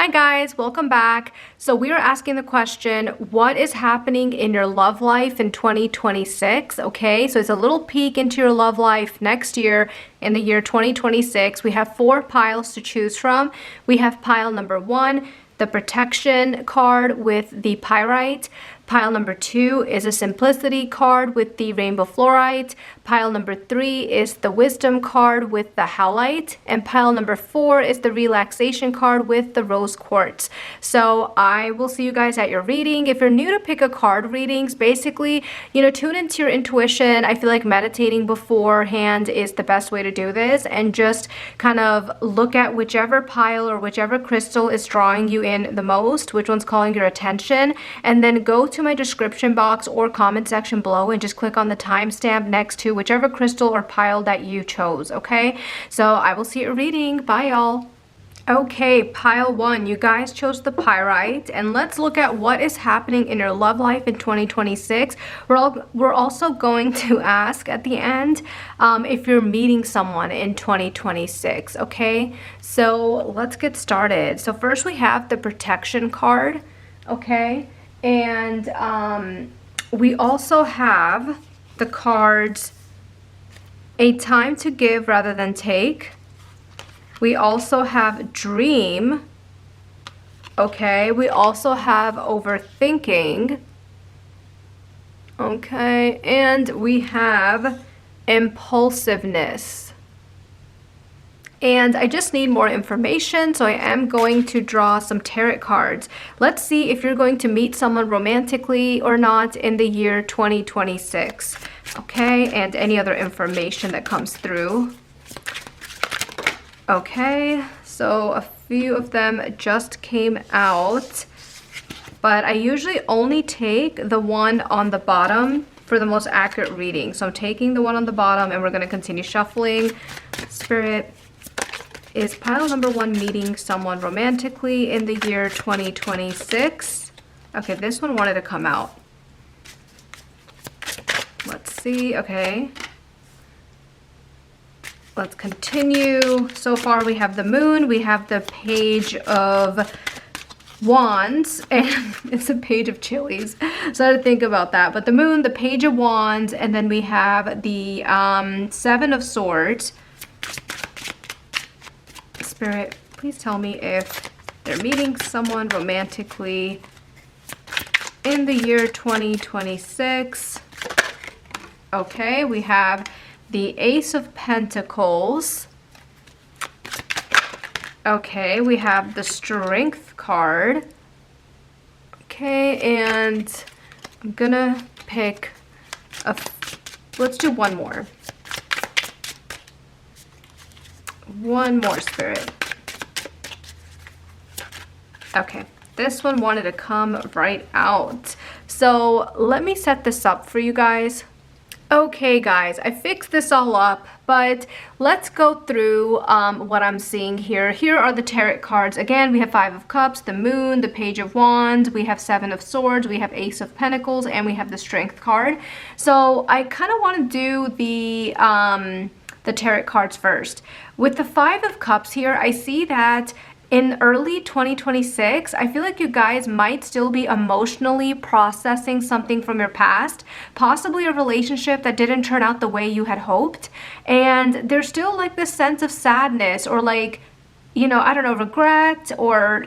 Hi guys, welcome back. So we are asking the question, what is happening in your love life in 2026? Okay, so it's a little peek into your love life next year in the year 2026. We have 4 piles to choose from. We have pile number 1, the protection card with the Pyrite. Pile number 2 is a simplicity card with the rainbow fluorite. Pile number 3 is the wisdom card with the howlite. And pile number 4 is the relaxation card with the rose quartz. So I will see you guys at your reading. If you're new to PickACard readings, basically, tune into your intuition. I feel like meditating beforehand is the best way to do this, and just kind of look at whichever pile or whichever crystal is drawing you in the most, which one's calling your attention, and then go to my description box or comment section below and just click on the timestamp next to whichever crystal or pile that you chose. Okay, so I will see you at reading. Bye y'all. Okay, pile 1, you guys chose the Pyrite, and let's look at what is happening in your love life in 2026. We're also going to ask at the end if you're meeting someone in 2026. Okay, so let's get started. So first we have the protection card. Okay, and we also have the cards A Time to Give Rather Than Take. We also have Dream. Okay, we also have Overthinking. Okay, and we have Impulsiveness. And I just need more information, so I am going to draw some tarot cards. Let's see if you're going to meet someone romantically or not in the year 2026. Okay, and any other information that comes through. Okay, so a few of them just came out, but I usually only take the one on the bottom for the most accurate reading. So I'm taking the one on the bottom and we're going to continue shuffling. Spirit, is pile number 1 meeting someone romantically in the year 2026? Okay, this one wanted to come out. Let's see. Okay. Let's continue. So far we have the Moon, we have the Page of Wands, and it's a Page of Chilies. So I had to think about that. But the Moon, the Page of Wands, and then we have the 7 of Swords. Spirit, please tell me if they're meeting someone romantically in the year 2026. Okay, we have the Ace of Pentacles. Okay, we have the Strength card. Okay, and I'm gonna pick let's do one more. One more, Spirit. Okay, this one wanted to come right out. So let me set this up for you guys. Okay guys, I fixed this all up, but let's go through what I'm seeing here. Here are the tarot cards. Again, we have 5 of Cups, the Moon, the Page of Wands, we have 7 of Swords, we have Ace of Pentacles, and we have the Strength card. So I kind of want to do the tarot cards first. With the 5 of Cups here, I see that in early 2026, I feel like you guys might still be emotionally processing something from your past, possibly a relationship that didn't turn out the way you had hoped. And there's still like this sense of sadness or like, I don't know, regret or,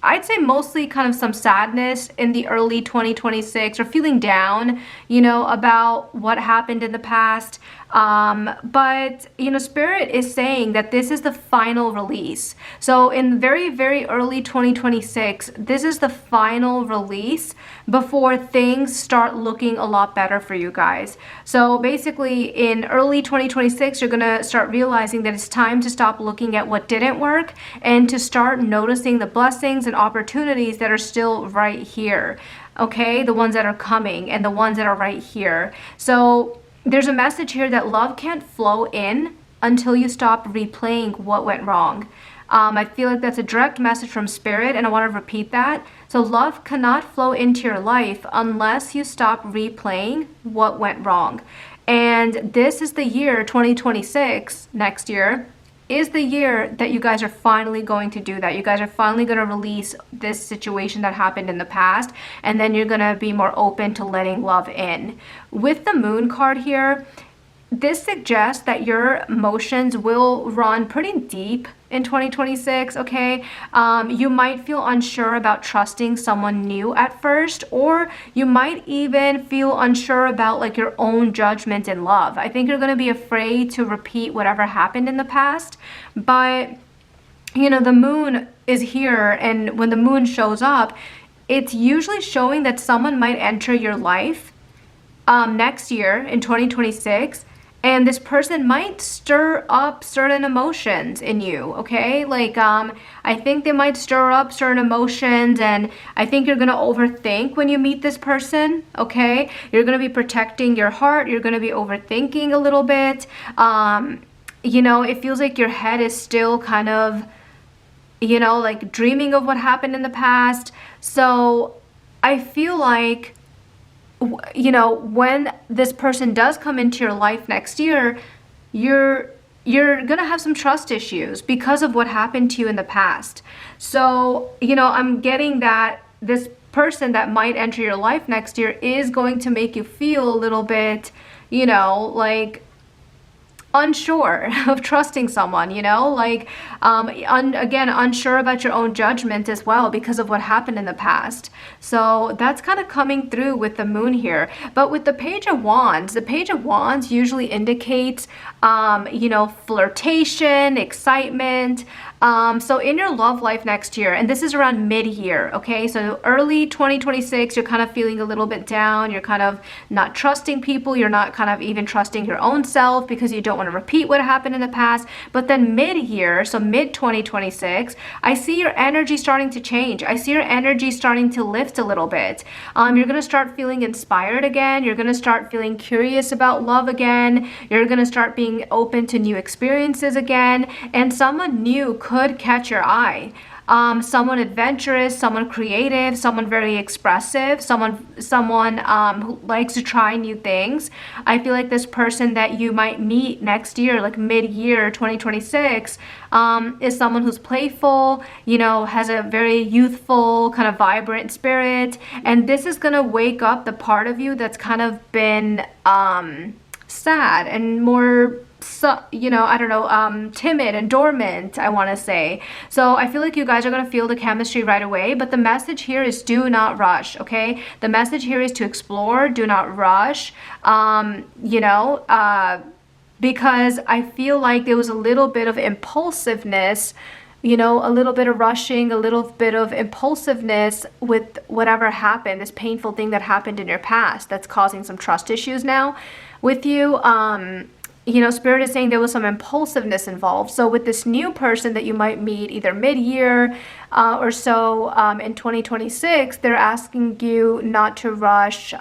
I'd say mostly kind of some sadness in the early 2026 or feeling down, about what happened in the past. But, Spirit is saying that this is the final release. So in very, very early 2026, this is the final release before things start looking a lot better for you guys. So basically in early 2026, you're going to start realizing that it's time to stop looking at what didn't work and to start noticing the blessings and opportunities that are still right here. Okay, the ones that are coming and the ones that are right here. So there's a message here that love can't flow in until you stop replaying what went wrong. I feel like that's a direct message from Spirit, and I want to repeat that. So love cannot flow into your life unless you stop replaying what went wrong. And this is the year 2026, next year, is the year that you guys are finally going to do that. You guys are finally going to release this situation that happened in the past, and then you're going to be more open to letting love in. With the Moon card here, this suggests that your emotions will run pretty deep in 2026, okay? You might feel unsure about trusting someone new at first, or you might even feel unsure about like your own judgment in love. I think you're going to be afraid to repeat whatever happened in the past, but you know, the moon is here, and when the moon shows up, it's usually showing that someone might enter your life next year in 2026. And this person might stir up certain emotions in you, okay? Like, I think they might stir up certain emotions, and I think you're gonna overthink when you meet this person, okay? You're gonna be protecting your heart. You're gonna be overthinking a little bit. You know, it feels like your head is still kind of, you know, like dreaming of what happened in the past. So I feel like, you know, when this person does come into your life next year, you're gonna have some trust issues because of what happened to you in the past. So, you know, I'm getting that this person that might enter your life next year is going to make you feel a little bit, you know, like unsure of trusting someone, you know, like again, unsure about your own judgment as well because of what happened in the past. So that's kind of coming through with the moon here. But with the Page of Wands, the Page of Wands usually indicates you know, flirtation, excitement. So in your love life next year, and this is around mid-year, okay? So early 2026, you're kind of feeling a little bit down. You're kind of not trusting people. You're not kind of even trusting your own self because you don't want to repeat what happened in the past. But then mid-year, so mid-2026, I see your energy starting to change. I see your energy starting to lift a little bit. You're going to start feeling inspired again. You're going to start feeling curious about love again. You're going to start being open to new experiences again. And someone new could catch your eye. Someone adventurous, someone creative, someone very expressive, someone who likes to try new things. I feel like this person that you might meet next year, like mid-year 2026, is someone who's playful, you know, has a very youthful, kind of vibrant spirit, and this is gonna wake up the part of you that's kind of been sad and more, so, you know, I don't know, timid and dormant, I want to say. So I feel like you guys are going to feel the chemistry right away, but the message here is do not rush, okay? The message here is to explore, do not rush, you know, because I feel like there was a little bit of impulsiveness, you know, a little bit of rushing, a little bit of impulsiveness with whatever happened, this painful thing that happened in your past that's causing some trust issues now with you. You know, Spirit is saying there was some impulsiveness involved. So with this new person that you might meet either mid-year or so in 2026, they're asking you not to rush,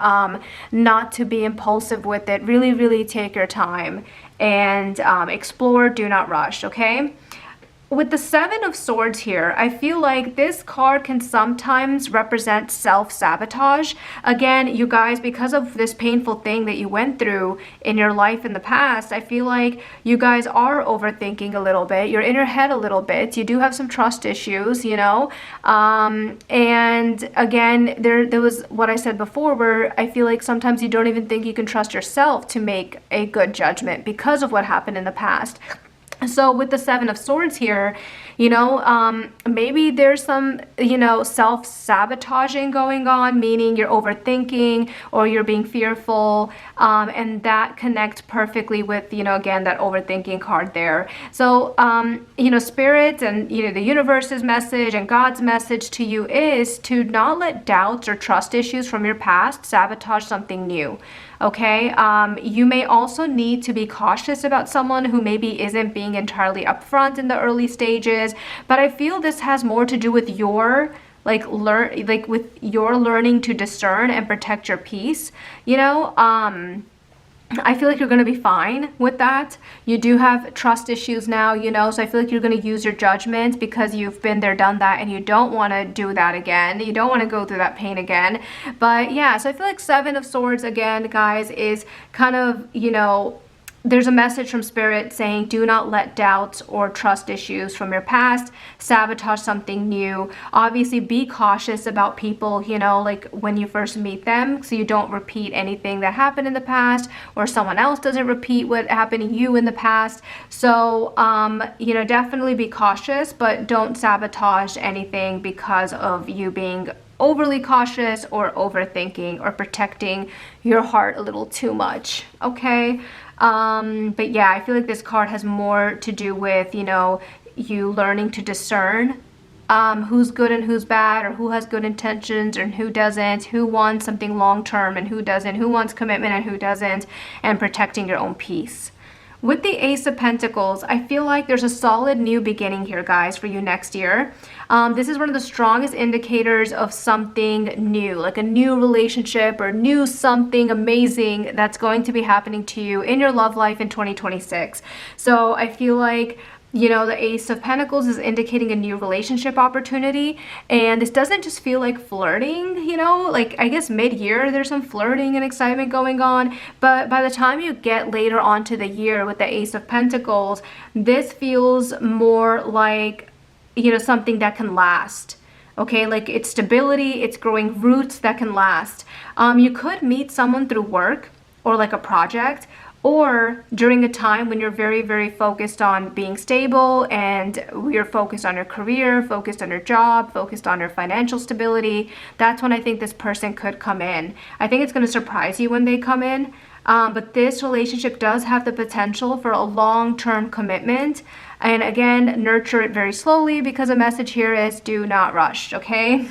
not to be impulsive with it. Really, really take your time and explore, do not rush, okay? With the Seven of Swords here, I feel like this card can sometimes represent self-sabotage. Again, you guys, because of this painful thing that you went through in your life in the past, I feel like you guys are overthinking a little bit. You're in your head a little bit. You do have some trust issues, you know. And again, there was what I said before, where I feel like sometimes you don't even think you can trust yourself to make a good judgment because of what happened in the past. So with the Seven of Swords here, you know, maybe there's some, you know, self-sabotaging going on, meaning you're overthinking or you're being fearful, and that connects perfectly with, you know, again, that overthinking card there. So, you know, Spirit and, you know, the universe's message and God's message to you is to not let doubts or trust issues from your past sabotage something new. Okay, you may also need to be cautious about someone who maybe isn't being entirely upfront in the early stages, but I feel this has more to do with your with your learning to discern and protect your peace, you know. I feel like you're going to be fine with that. You do have trust issues now, you know, so I feel like you're going to use your judgment because you've been there, done that, and you don't want to do that again. You don't want to go through that pain again. But yeah, so I feel like Seven of Swords, again, guys, is kind of, you know, there's a message from Spirit saying, do not let doubts or trust issues from your past sabotage something new. Obviously, be cautious about people, you know, like when you first meet them, so you don't repeat anything that happened in the past, or someone else doesn't repeat what happened to you in the past. So, you know, definitely be cautious, but don't sabotage anything because of you being overly cautious or overthinking or protecting your heart a little too much, okay? But yeah, I feel like this card has more to do with, you know, you learning to discern who's good and who's bad, or who has good intentions and who doesn't, who wants something long-term and who doesn't, who wants commitment and who doesn't, and protecting your own peace. With the Ace of Pentacles, I feel like there's a solid new beginning here, guys, for you next year. This is one of the strongest indicators of something new, like a new relationship or new something amazing that's going to be happening to you in your love life in 2026. So I feel like, you know, the Ace of Pentacles is indicating a new relationship opportunity, and this doesn't just feel like flirting, you know, like I guess mid-year there's some flirting and excitement going on, but by the time you get later on to the year with the Ace of Pentacles, this feels more like, you know, something that can last. Okay, like it's stability, it's growing roots that can last. You could meet someone through work or like a project, or during a time when you're very, very focused on being stable and you're focused on your career, focused on your job, focused on your financial stability. That's when I think this person could come in. I think it's going to surprise you when they come in. But this relationship does have the potential for a long-term commitment. And again, nurture it very slowly, because a message here is do not rush, okay?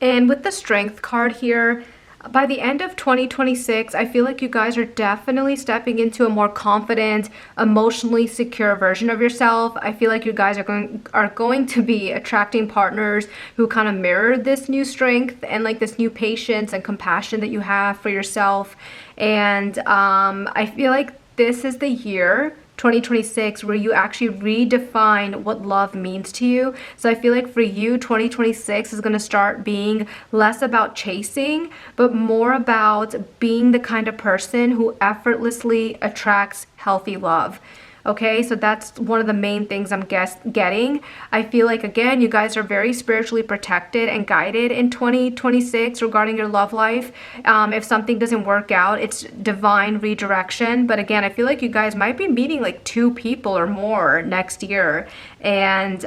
And with the Strength card here, by the end of 2026, I feel like you guys are definitely stepping into a more confident, emotionally secure version of yourself. I feel like you guys are going to be attracting partners who kind of mirror this new strength and like this new patience and compassion that you have for yourself. And I feel like this is the year 2026 where you actually redefine what love means to you. So I feel like for you, 2026 is going to start being less about chasing, but more about being the kind of person who effortlessly attracts healthy love. Okay, so that's one of the main things I'm getting. I feel like, again, you guys are very spiritually protected and guided in 2026 regarding your love life. If something doesn't work out, it's divine redirection. But again, I feel like you guys might be meeting like 2 people or more next year. And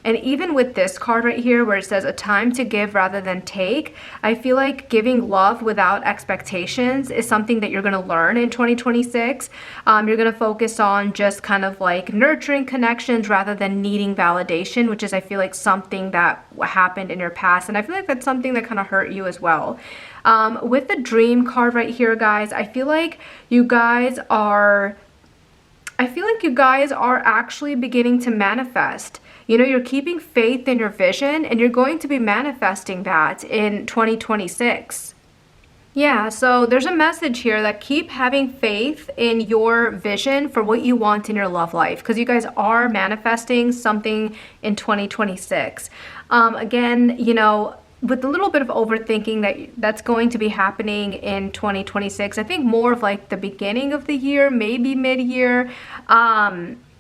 even with this card right here where it says a time to give rather than take, I feel like giving love without expectations is something that you're going to learn in 2026. You're going to focus on just kind of like nurturing connections rather than needing validation, which is, I feel like, something that happened in your past. And I feel like that's something that kind of hurt you as well. With the Dream card right here, guys, I feel like you guys are actually beginning to manifest. You know, you're keeping faith in your vision, and you're going to be manifesting that in 2026. Yeah, so there's a message here that keep having faith in your vision for what you want in your love life, because you guys are manifesting something in 2026. Again, you know, with a little bit of overthinking that's going to be happening in 2026, I think more of like the beginning of the year, maybe mid-year.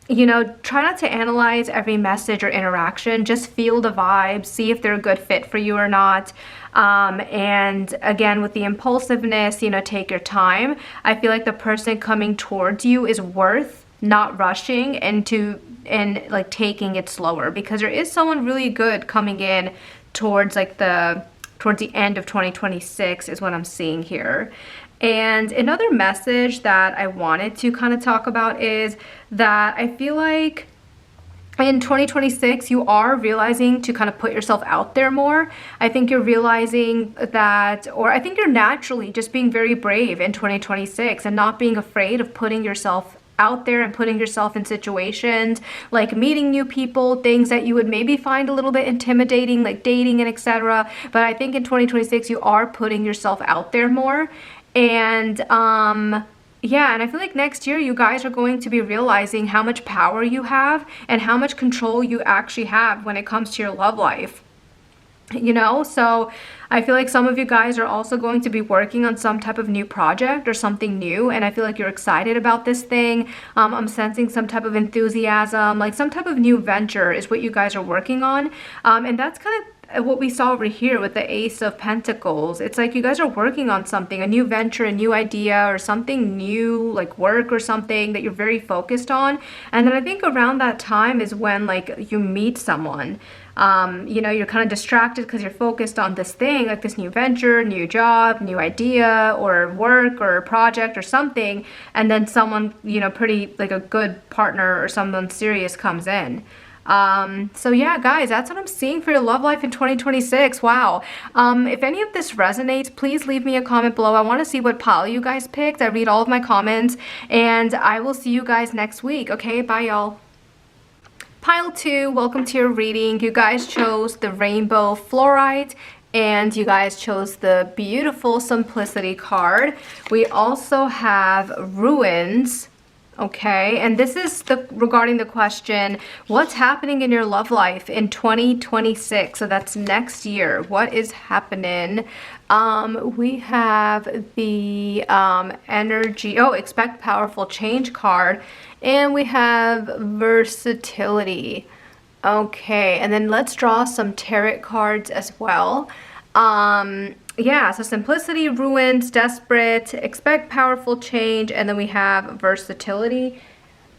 You know, try not to analyze every message or interaction. Just feel the vibe, see if they're a good fit for you or not. And again, with the impulsiveness, you know, take your time. I feel like the person coming towards you is worth not rushing and like taking it slower, because there is someone really good coming in towards the end of 2026 is what I'm seeing here. And another message that I wanted to kind of talk about is that I feel like in 2026, you are realizing to kind of put yourself out there more. I think you're realizing that, or I think you're naturally just being very brave in 2026 and not being afraid of putting yourself out there and putting yourself in situations like meeting new people, things that you would maybe find a little bit intimidating, like dating and etc. But I think in 2026, you are putting yourself out there more. And yeah, and I feel like next year you guys are going to be realizing how much power you have and how much control you actually have when it comes to your love life. you know. So I feel like some of you guys are also going to be working on some type of new project or something new, and I feel like you're excited about this thing. I'm sensing some type of enthusiasm, like some type of new venture is what you guys are working on, and that's kind of what we saw over here with the Ace of Pentacles. It's like you guys are working on something, a new venture, a new idea, or something new, like work or something that you're very focused on. And then I think around that time is when like you meet someone. You know, you're kind of distracted because you're focused on this thing, like this new venture, new job, new idea, or work, or project, or something, and then someone, you know, pretty like a good partner or someone serious comes in. So yeah, guys, that's what I'm seeing for your love life in 2026. Wow. If any of this resonates, please leave me a comment below. I want to see what pile you guys picked. I read all of my comments, and I will see you guys next week. Okay, bye y'all. Pile 2, welcome to your reading. You guys chose the Rainbow Fluorite, and you guys chose the beautiful Simplicity card. We also have Ruins. Okay, and this is regarding the question, what's happening in your love life in 2026? So that's next year. What is happening? We have the energy, expect powerful change card, and we have versatility. Okay, and then let's draw some tarot cards as well. Yeah, so simplicity, ruins, desperate, expect powerful change, and then we have versatility.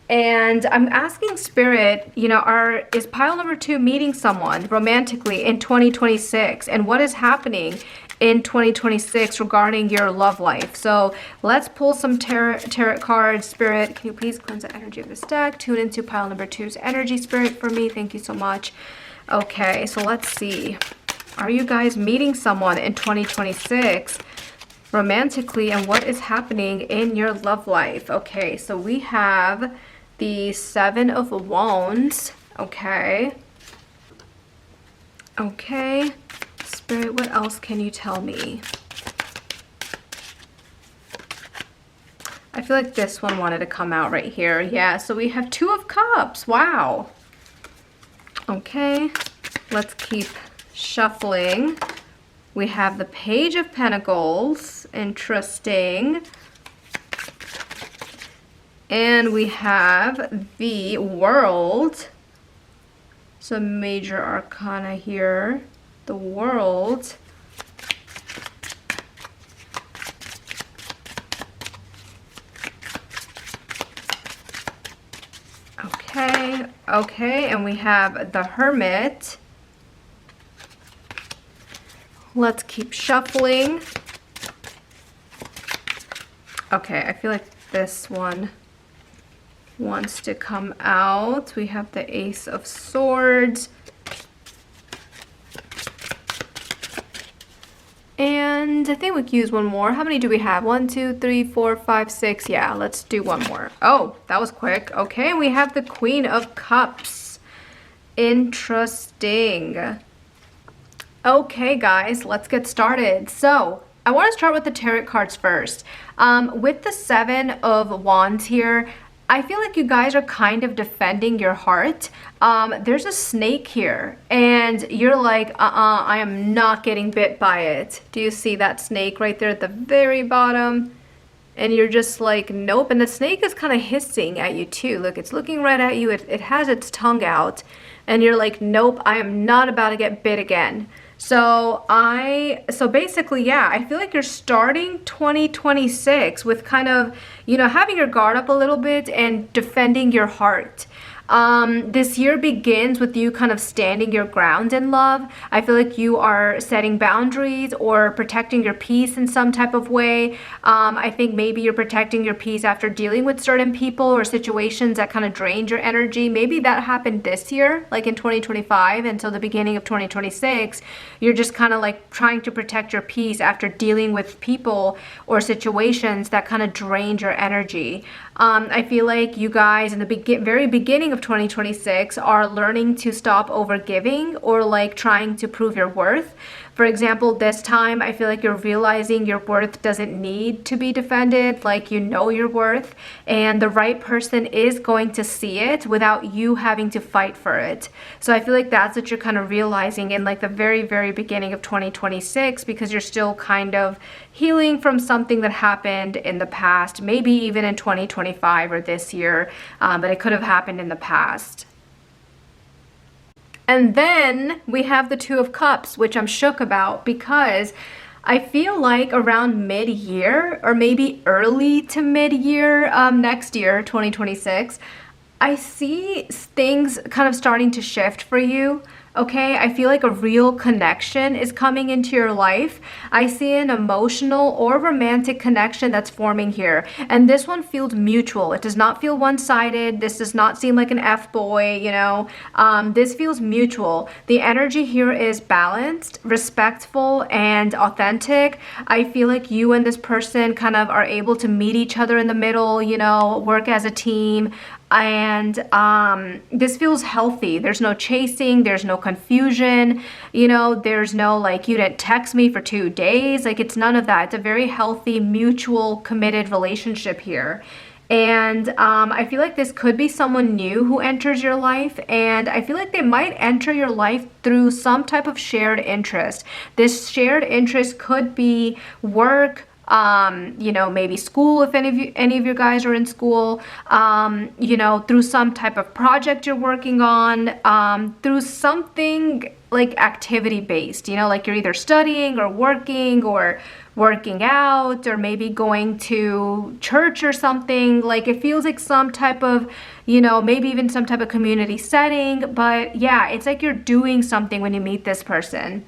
And I'm asking Spirit, you know, is pile number 2 meeting someone romantically in 2026? And what is happening in 2026 regarding your love life? So let's pull some tarot cards. Spirit, can you please cleanse the energy of this deck? Tune into pile number 2's energy, Spirit, for me. Thank you so much. Okay, so let's see. Are you guys meeting someone in 2026 romantically, and what is happening in your love life? Okay, so we have the 7 of Wands. Okay. Okay. Spirit, what else can you tell me? I feel like this one wanted to come out right here. Yeah, so we have 2 of Cups. Wow. Okay, let's keep shuffling. We have the Page of Pentacles. Interesting. And we have the World. So major arcana here. The World. Okay, okay, and we have the Hermit. Let's keep shuffling. Okay, I feel like this one wants to come out. We have the Ace of Swords. And I think we can use one more. How many do we have? 1, 2, 3, 4, 5, 6. Yeah, let's do one more. Oh, that was quick. Okay, we have the Queen of Cups. Interesting. Okay, guys, let's get started. So I want to start with the tarot cards first. With the 7 of Wands here, I feel like you guys are kind of defending your heart. There's a snake here, and you're like, I am not getting bit by it. Do you see that snake right there at the very bottom? And you're just like, nope. And the snake is kind of hissing at you too. Look, it's looking right at you. It has its tongue out, and you're like, nope, I am not about to get bit again. So basically, yeah, I feel like you're starting 2026 with kind of, you know, having your guard up a little bit and defending your heart. This year begins with you kind of standing your ground in love. I feel like you are setting boundaries or protecting your peace in some type of way. I think maybe you're protecting your peace after dealing with certain people or situations that kind of drained your energy. Maybe that happened this year, like in 2025 until the beginning of 2026. You're just kind of like trying to protect your peace after dealing with people or situations that kind of drained your energy. I feel like you guys in the very beginning of 2026 are learning to stop overgiving or like trying to prove your worth. For example, this time I feel like you're realizing your worth doesn't need to be defended, like you know your worth, and the right person is going to see it without you having to fight for it. So I feel like that's what you're kind of realizing in like the very, very beginning of 2026, because you're still kind of healing from something that happened in the past, maybe even in 2025 or this year, but it could have happened in the past. And then we have the Two of Cups, which I'm shook about because I feel like around mid-year or maybe early to mid-year next year, 2026, I see things kind of starting to shift for you. Okay, I feel like a real connection is coming into your life. I see an emotional or romantic connection that's forming here. And this one feels mutual. It does not feel one-sided. This does not seem like an F-boy, you know. This feels mutual. The energy here is balanced, respectful, and authentic. I feel like you and this person kind of are able to meet each other in the middle, you know, work as a team. And this feels healthy. There's no chasing, there's no confusion, you know, there's no like you didn't text me for 2 days. Like it's none of that. It's a very healthy, mutual, committed relationship here. And I feel like this could be someone new who enters your life, and I feel like they might enter your life through some type of shared interest. This shared interest could be work, you know, maybe school if any of you guys are in school, you know, through some type of project you're working on, through something like activity based, you know, like you're either studying or working out or maybe going to church or something. Like it feels like some type of, you know, maybe even some type of community setting, but yeah, it's like you're doing something when you meet this person.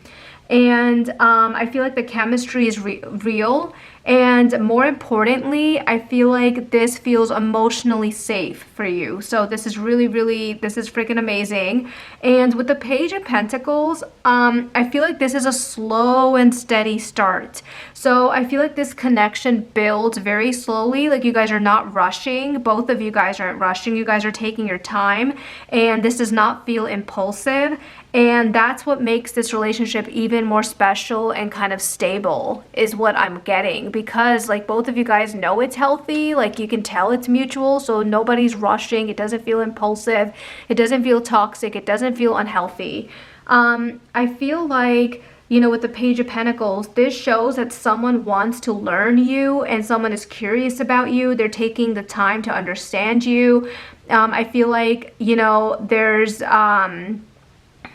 And I feel like the chemistry is real. And more importantly, I feel like this feels emotionally safe for you. So this is really, really, this is freaking amazing. And with the Page of Pentacles, I feel like this is a slow and steady start. So I feel like this connection builds very slowly. Like you guys are not rushing. Both of you guys aren't rushing. You guys are taking your time. And this does not feel impulsive. And that's what makes this relationship even more special and kind of stable is what I'm getting, because like both of you guys know it's healthy, like you can tell it's mutual, so nobody's rushing. It doesn't feel impulsive. It doesn't feel toxic. It doesn't feel unhealthy. I feel like, you know, with the Page of Pentacles, this shows that someone wants to learn you and someone is curious about you. They're taking the time to understand you. I feel like, you know, there's...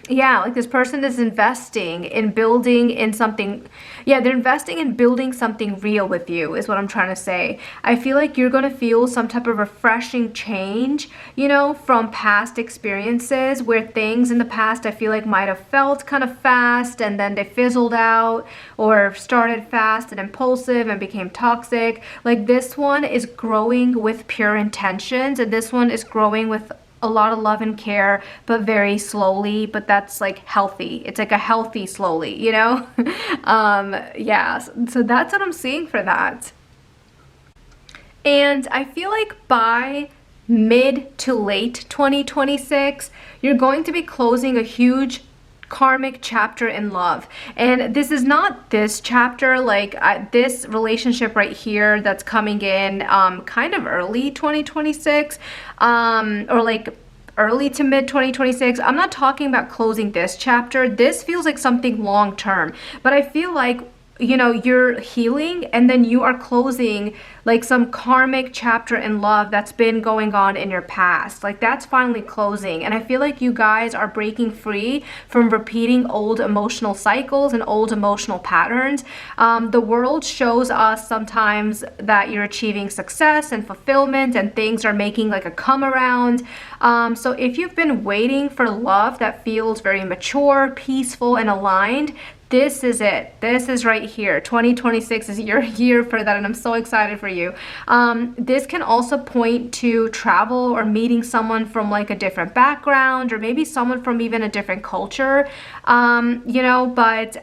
yeah, like this person is investing in building in something. Yeah, they're investing in building something real with you is what I'm trying to say. I feel like you're going to feel some type of refreshing change, you know, from past experiences where things in the past I feel like might have felt kind of fast and then they fizzled out, or started fast and impulsive and became toxic. Like this one is growing with pure intentions, and this one is growing with a lot of love and care, but very slowly, but that's like healthy. It's like a healthy slowly, you know? Yeah, so that's what I'm seeing for that. And I feel like by mid to late 2026, you're going to be closing a huge karmic chapter in love. And this is not this chapter, like this relationship right here that's coming in kind of early 2026, or like early to mid 2026. I'm not talking about closing this chapter. This feels like something long term, but I feel like, you know, you're healing and then you are closing like some karmic chapter in love that's been going on in your past. Like that's finally closing. And I feel like you guys are breaking free from repeating old emotional cycles and old emotional patterns. The world shows us sometimes that you're achieving success and fulfillment and things are making like a come around. So if you've been waiting for love that feels very mature, peaceful, and aligned, this is it. This is right here. 2026 is your year for that, and I'm so excited for you. This can also point to travel or meeting someone from like a different background, or maybe someone from even a different culture, you know, but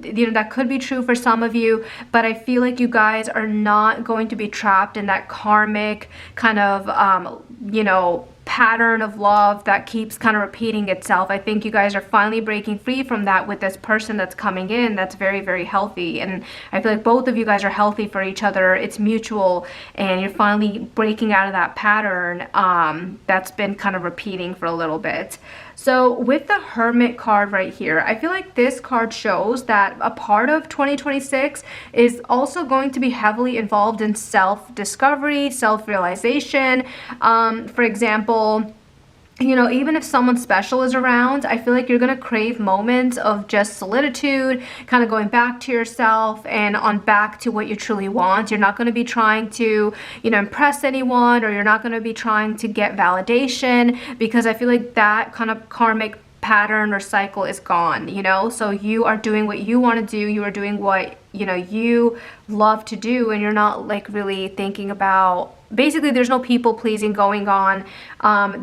you know, that could be true for some of you, but I feel like you guys are not going to be trapped in that karmic kind of, you know, pattern of love that keeps kind of repeating itself. I think you guys are finally breaking free from that with this person that's coming in that's very, very healthy. And I feel like both of you guys are healthy for each other. It's mutual, and you're finally breaking out of that pattern that's been kind of repeating for a little bit. So with the Hermit card right here, I feel like this card shows that a part of 2026 is also going to be heavily involved in self-discovery, self-realization. For example, you know, even if someone special is around, I feel like you're going to crave moments of just solitude, kind of going back to yourself and on back to what you truly want. You're not going to be trying to, you know, impress anyone, or you're not going to be trying to get validation, because I feel like that kind of karmic pattern or cycle is gone, you know? So you are doing what you want to do. You are doing what, you know, you love to do, and you're not like really thinking about, basically there's no people pleasing going on.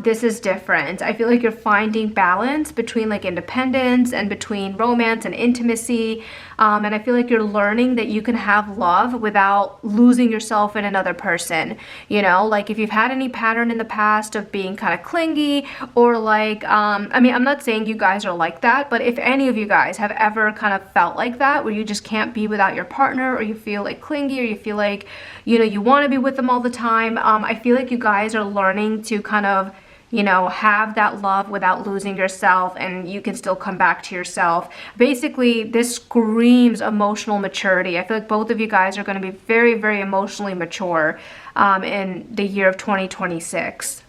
This is different. I feel like you're finding balance between like independence and between romance and intimacy. And I feel like you're learning that you can have love without losing yourself in another person. You know, like if you've had any pattern in the past of being kind of clingy, or like, I mean, I'm not saying you guys are like that, but if any of you guys have ever kind of felt like that, where you just can't be without your partner, or you feel like clingy, or you feel like, you know, you want to be with them all the time, I feel like you guys are learning to kind of, you know, have that love without losing yourself, and you can still come back to yourself. Basically, this screams emotional maturity. I feel like both of you guys are going to be very, very emotionally mature in the year of 2026.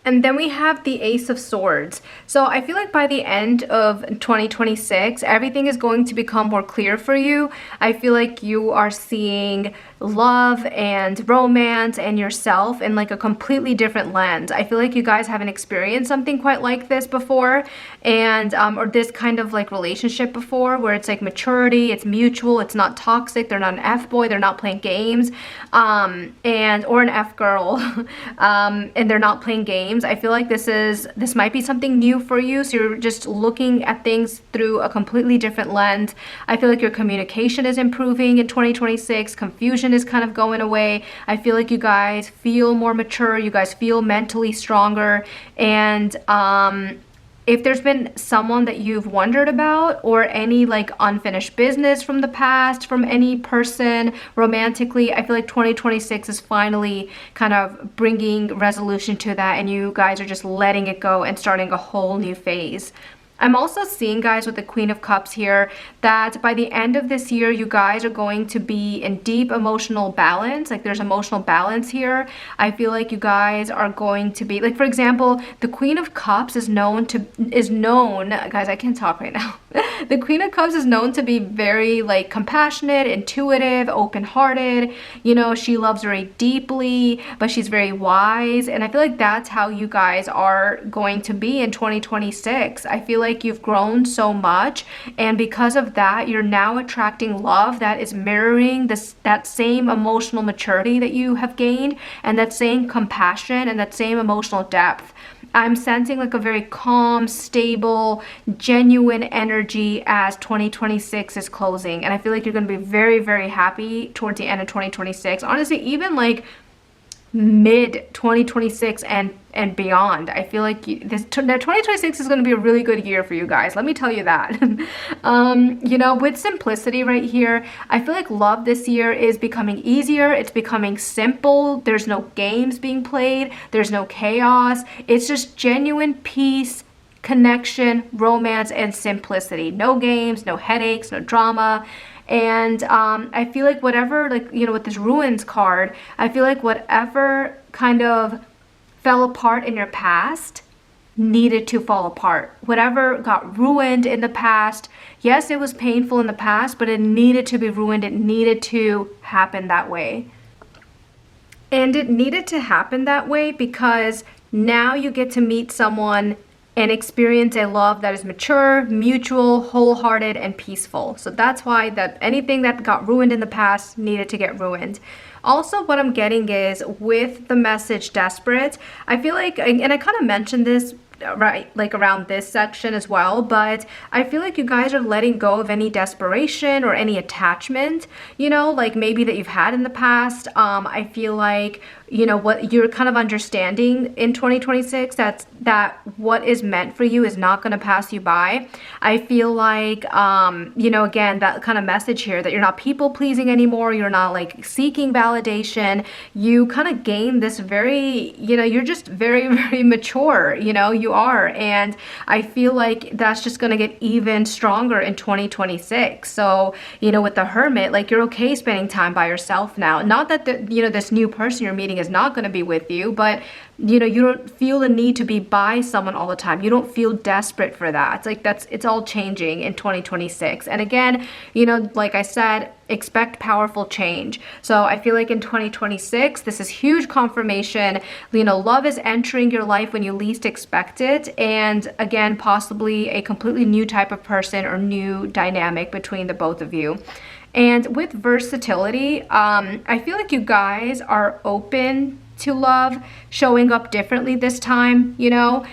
And then we have the Ace of Swords. So I feel like by the end of 2026, everything is going to become more clear for you. I feel like you are seeing love and romance and yourself in like a completely different lens. I feel like you guys haven't experienced something quite like this before, and or this kind of like relationship before, where it's like maturity, it's mutual, it's not toxic, they're not an F-boy, they're not playing games, and or an F-girl, and they're not playing games. I feel like this might be something new for you, so you're just looking at things through a completely different lens. I feel like your communication is improving in 2026, confusion is kind of going away. I feel like you guys feel more mature, you guys feel mentally stronger, and if there's been someone that you've wondered about, or any like unfinished business from the past, from any person romantically, I feel like 2026 is finally kind of bringing resolution to that, and you guys are just letting it go and starting a whole new phase. I'm also seeing, guys, with the Queen of Cups here, that by the end of this year, you guys are going to be in deep emotional balance. Like there's emotional balance here. I feel like you guys are going to be, like, for example, the Queen of Cups is known, guys, I can't talk right now. The Queen of Cups is known to be very like compassionate, intuitive, open-hearted. You know, she loves very deeply, but she's very wise. And I feel like that's how you guys are going to be in 2026. I feel like you've grown so much, and because of that, you're now attracting love that is mirroring that same emotional maturity that you have gained, and that same compassion and that same emotional depth. I'm sensing like a very calm, stable, genuine energy as 2026 is closing, and I feel like you're going to be very, very happy towards the end of 2026. Honestly, even like mid 2026 and beyond. I feel like 2026 is going to be a really good year for you guys. Let me tell you that. You know, with simplicity right here, I feel like love this year is becoming easier. It's becoming simple. There's no games being played. There's no chaos. It's just genuine peace, connection, romance, and simplicity. No games, no headaches, no drama. And I feel like whatever, like, you know, with this Ruins card, I feel like whatever kind of fell apart in your past needed to fall apart. Whatever got ruined in the past, yes, it was painful in the past, but it needed to be ruined. It needed to happen that way. And it needed to happen that way because now you get to meet someone and experience a love that is mature, mutual, wholehearted, and peaceful. So that's why that anything that got ruined in the past needed to get ruined. Also, what I'm getting is with the message desperate, I feel like, and I kind of mentioned this right like around this section as well, but I feel like you guys are letting go of any desperation or any attachment, you know, like maybe that you've had in the past. I feel like, you know, what you're kind of understanding in 2026, that what is meant for you is not going to pass you by. I feel like, you know, again, that kind of message here, that you're not people pleasing anymore. You're not like seeking validation. You kind of gain this very, you know, you're just very, very mature, you know, you are. And I feel like that's just going to get even stronger in 2026. So, you know, with the Hermit, like you're okay spending time by yourself now. Not that, you know, this new person you're meeting is not going to be with you, but you know, you don't feel the need to be by someone all the time. You don't feel desperate for that. It's like it's all changing in 2026. And again, you know, like I said, expect powerful change. So I feel like in 2026, this is huge confirmation. You know, love is entering your life when you least expect it. And again, possibly a completely new type of person or new dynamic between the both of you. And with versatility, I feel like you guys are open to love showing up differently this time, you know.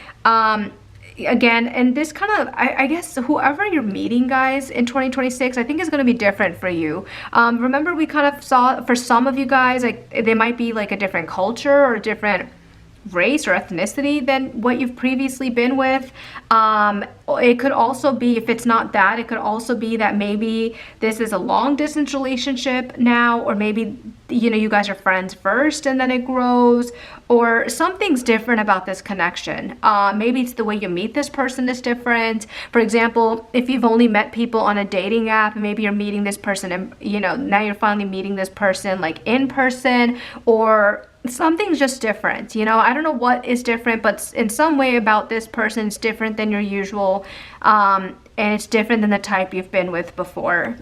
Again, and this kind of, I guess whoever you're meeting, guys, in 2026, I think is going to be different for you. Remember, we kind of saw for some of you guys, like they might be like a different culture or a different race or ethnicity than what you've previously been with. It could also be, if it's not that, it could also be that maybe this is a long distance relationship now, or maybe, you know, you guys are friends first and then it grows, or something's different about this connection. Maybe it's the way you meet this person is different. For example, if you've only met people on a dating app, maybe you're meeting this person and, you know, now you're finally meeting this person like in person, or something's just different, you know. I don't know what is different, but in some way about this person, it's different than your usual, and it's different than the type you've been with before.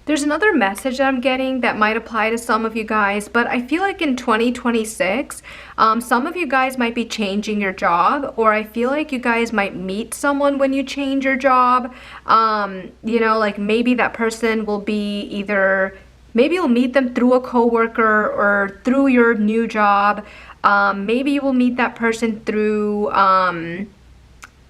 There's another message that I'm getting that might apply to some of you guys, but I feel like in 2026, some of you guys might be changing your job, or I feel like you guys might meet someone when you change your job. You know, like maybe that person will be either, maybe you'll meet them through a coworker or through your new job. Maybe you will meet that person through,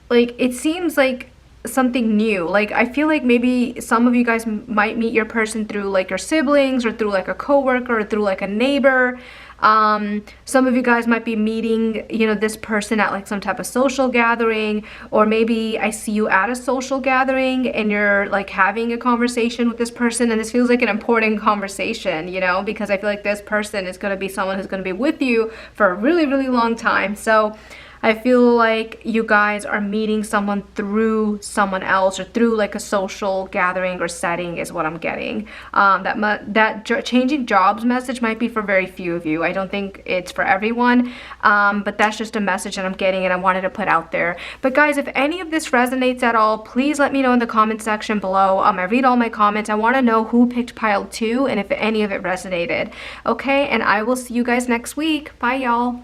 like, it seems like something new. Like, I feel like maybe some of you guys might meet your person through like your siblings, or through like a coworker, or through like a neighbor. Some of you guys might be meeting, you know, this person at like some type of social gathering, or maybe I see you at a social gathering and you're like having a conversation with this person, and this feels like an important conversation, you know, because I feel like this person is going to be someone who's going to be with you for a really, really long time. So I feel like you guys are meeting someone through someone else, or through like a social gathering or setting is what I'm getting. That changing jobs message might be for very few of you. I don't think it's for everyone, but that's just a message that I'm getting and I wanted to put out there. But guys, if any of this resonates at all, please let me know in the comment section below. I read all my comments. I want to know who picked pile 2 and if any of it resonated. Okay, and I will see you guys next week. Bye, y'all.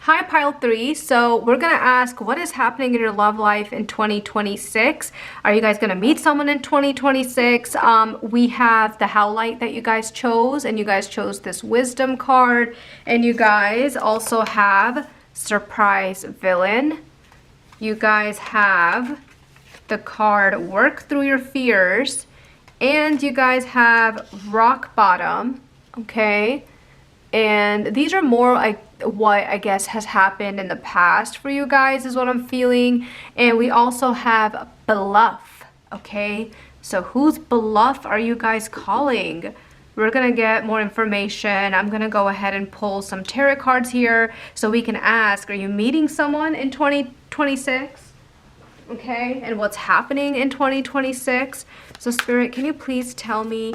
Hi, pile 3. So we're going to ask, what is happening in your love life in 2026? Are you guys going to meet someone in 2026? We have the Howlite that you guys chose, and you guys chose this wisdom card. And you guys also have surprise villain. You guys have the card work through your fears. And you guys have rock bottom. Okay. And these are more like what I guess has happened in the past for you guys is what I'm feeling. And we also have bluff. Okay, so whose bluff are you guys calling? We're gonna get more information. I'm gonna go ahead and pull some tarot cards here so we can ask, are you meeting someone in 2026? Okay, and what's happening in 2026? So Spirit, can you please tell me,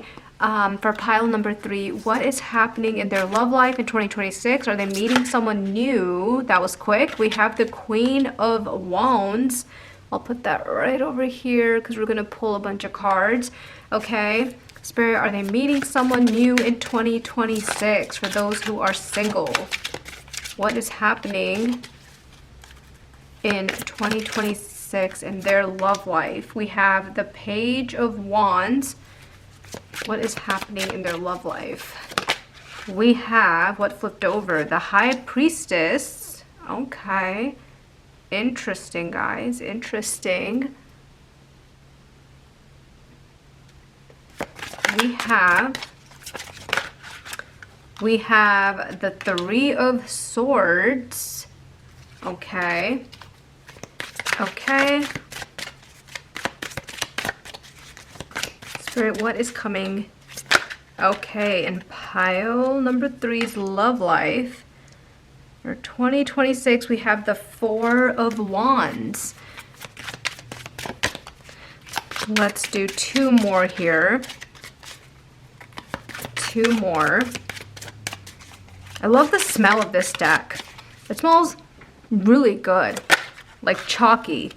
for pile number 3, what is happening in their love life in 2026? Are they meeting someone new? That was quick. We have the Queen of Wands. I'll put that right over here because we're going to pull a bunch of cards. Okay. Spirit, are they meeting someone new in 2026 for those who are single? What is happening in 2026 in their love life. We have the Page of Wands. What is happening in their love life? We have what flipped over, the High Priestess. Okay. Interesting, guys. Interesting. We have the Three of Swords. Okay. Okay. Spirit, what is coming? Okay, and pile number 3's love life. For 2026, we have the Four of Wands. Let's do 2 more here. 2 more. I love the smell of this deck. It smells really good, like chalky.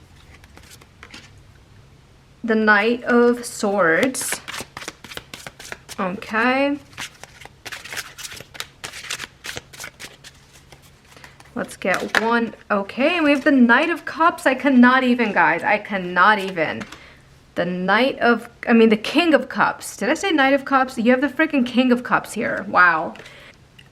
The Knight of Swords. Okay. Let's get one. Okay, we have the Knight of Cups. I cannot even, guys. I cannot even. The the King of Cups. Did I say Knight of Cups? You have the freaking King of Cups here. Wow.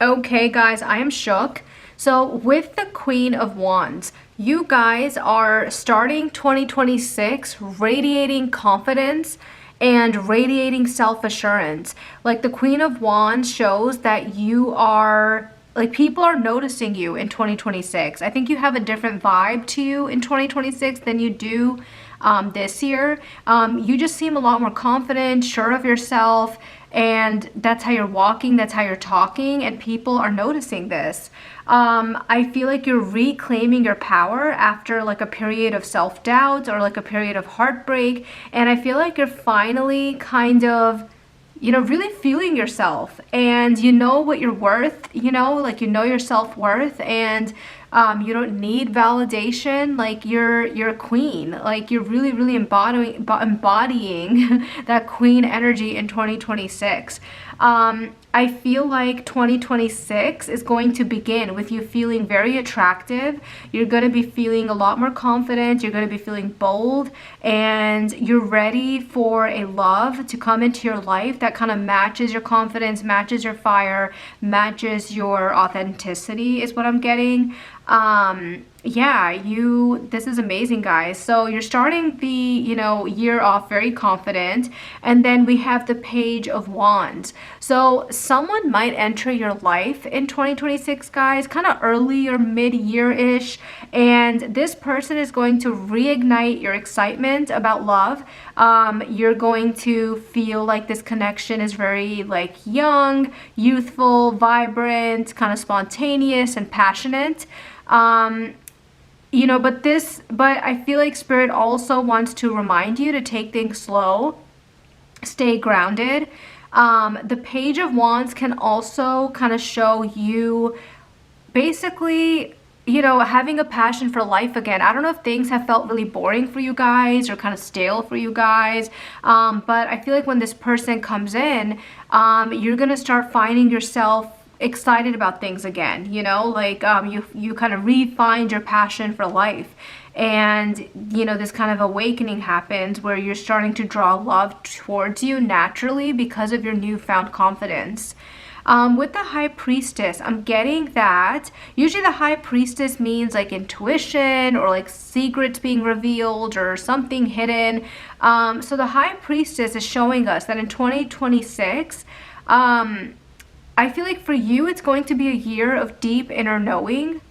Okay, guys, I am shook. So with the Queen of Wands, you guys are starting 2026 radiating confidence and radiating self-assurance. Like the Queen of Wands shows that you are, like, people are noticing you in 2026. I think you have a different vibe to you in 2026 than you do this year. You just seem a lot more confident, sure of yourself, and that's how you're walking, that's how you're talking, and people are noticing this. I feel like you're reclaiming your power after like a period of self-doubt or like a period of heartbreak, and I feel like you're finally kind of, you know, really feeling yourself, and you know what you're worth, you know, like you know your self-worth, and you don't need validation. Like you're a queen. Like you're really embodying that queen energy in 2026. I feel like 2026 is going to begin with you feeling very attractive. You're going to be feeling a lot more confident. You're going to be feeling bold, and you're ready for a love to come into your life that kind of matches your confidence, matches your fire, matches your authenticity is what I'm getting. Yeah, this is amazing, guys. So you're starting the, year off very confident, and then we have the Page of Wands. So someone might enter your life in 2026, guys, kind of early or mid-year-ish, and this person is going to reignite your excitement about love. You're going to feel like this connection is very like young, youthful, vibrant, kind of spontaneous and passionate. But I feel like Spirit also wants to remind you to take things slow, stay grounded. The Page of Wands can also kind of show you basically, having a passion for life again. I don't know if things have felt really boring for you guys or kind of stale for you guys, but I feel like when this person comes in, you're going to start finding yourself excited about things again, you kind of re-find your passion for life, and this kind of awakening happens where you're starting to draw love towards you naturally because of your newfound confidence. With the High Priestess, I'm getting that usually the High Priestess means like intuition or like secrets being revealed or something hidden. So the High Priestess is showing us that in 2026, I feel like for you, it's going to be a year of deep inner knowing.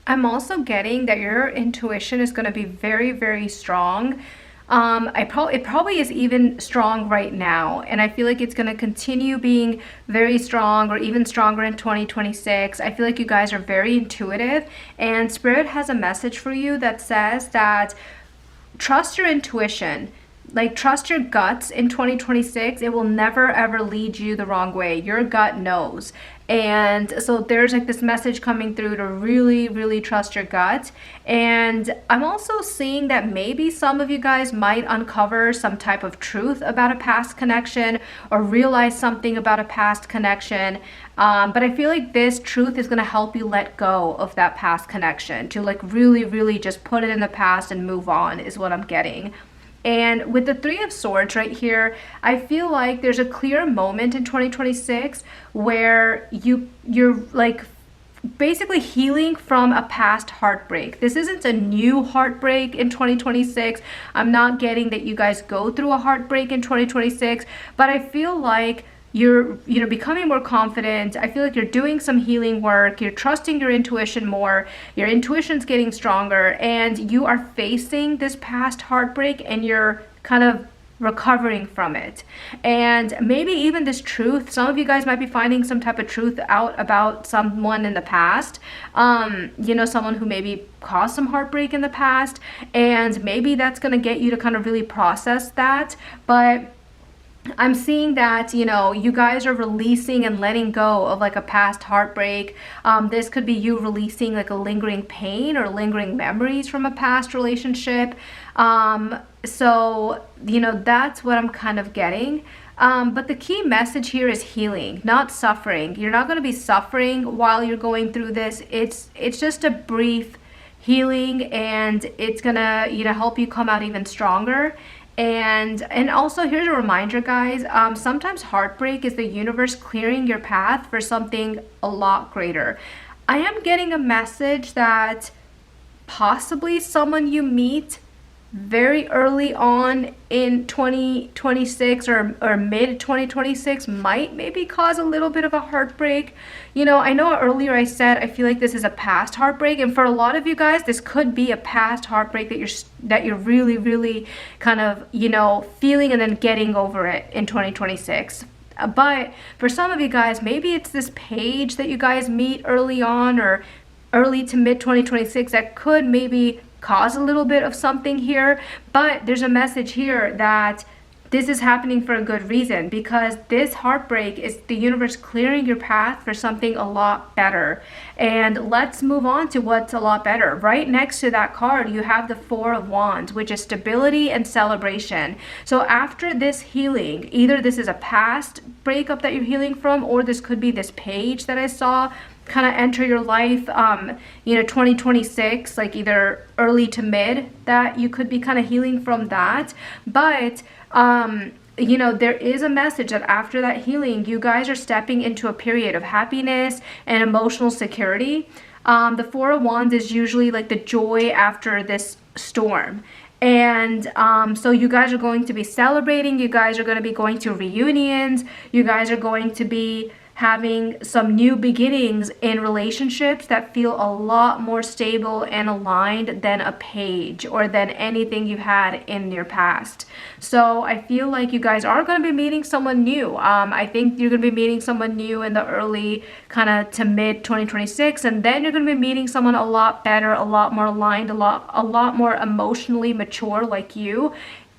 I'm also getting that your intuition is going to be very, very strong. It probably is even strong right now, and I feel like it's going to continue being very strong or even stronger in 2026. I feel like you guys are very intuitive, and Spirit has a message for you that says that trust your intuition. like, trust your guts in 2026. It will never ever lead you the wrong way. Your gut knows. And so there's like this message coming through to really, really trust your gut. And I'm also seeing that maybe some of you guys might uncover some type of truth about a past connection or realize something about a past connection. But I feel like this truth is going to help you let go of that past connection, to like really, really just put it in the past and move on, is what I'm getting. And with the Three of Swords right here, I feel like there's a clear moment in 2026 where you're like basically healing from a past heartbreak. This isn't a new heartbreak in 2026. I'm not getting that you guys go through a heartbreak in 2026, but I feel like you're becoming more confident. I feel like you're doing some healing work. You're trusting your intuition more. Your intuition's getting stronger, and you are facing this past heartbreak and you're kind of recovering from it. And maybe even this truth, some of you guys might be finding some type of truth out about someone in the past, someone who maybe caused some heartbreak in the past, and maybe that's going to get you to kind of really process that. But I'm seeing that, you guys are releasing and letting go of like a past heartbreak. This could be you releasing like a lingering pain or lingering memories from a past relationship. So, that's what I'm kind of getting. But the key message here is healing, not suffering. You're not going to be suffering while you're going through this. It's just a brief healing, and it's gonna, help you come out even stronger. And also, here's a reminder, guys, sometimes heartbreak is the universe clearing your path for something a lot greater. I am getting a message that possibly someone you meet very early on in 2026 or mid 2026 might maybe cause a little bit of a heartbreak. I know earlier I said I feel like this is a past heartbreak, and for a lot of you guys this could be a past heartbreak that you're really, really kind of feeling and then getting over it in 2026. But for some of you guys, maybe it's this page that you guys meet early on or early to mid 2026 that could maybe cause a little bit of something here. But there's a message here that this is happening for a good reason, because this heartbreak is the universe clearing your path for something a lot better. And let's move on to what's a lot better. Right next to that card, you have the Four of Wands, which is stability and celebration. So after this healing, either this is a past breakup that you're healing from, or this could be this page that I saw kind of enter your life, 2026, like either early to mid, that you could be kind of healing from that. But there is a message that after that healing, you guys are stepping into a period of happiness and emotional security. The Four of Wands is usually like the joy after this storm. And so you guys are going to be celebrating. You guys are going to be going to reunions. You guys are going to be having some new beginnings in relationships that feel a lot more stable and aligned than a page or than anything you had in your past. So I feel like you guys are going to be meeting someone new. I think you're going to be meeting someone new in the early kind of to mid 2026, and then you're going to be meeting someone a lot better, a lot more aligned, a lot more emotionally mature like you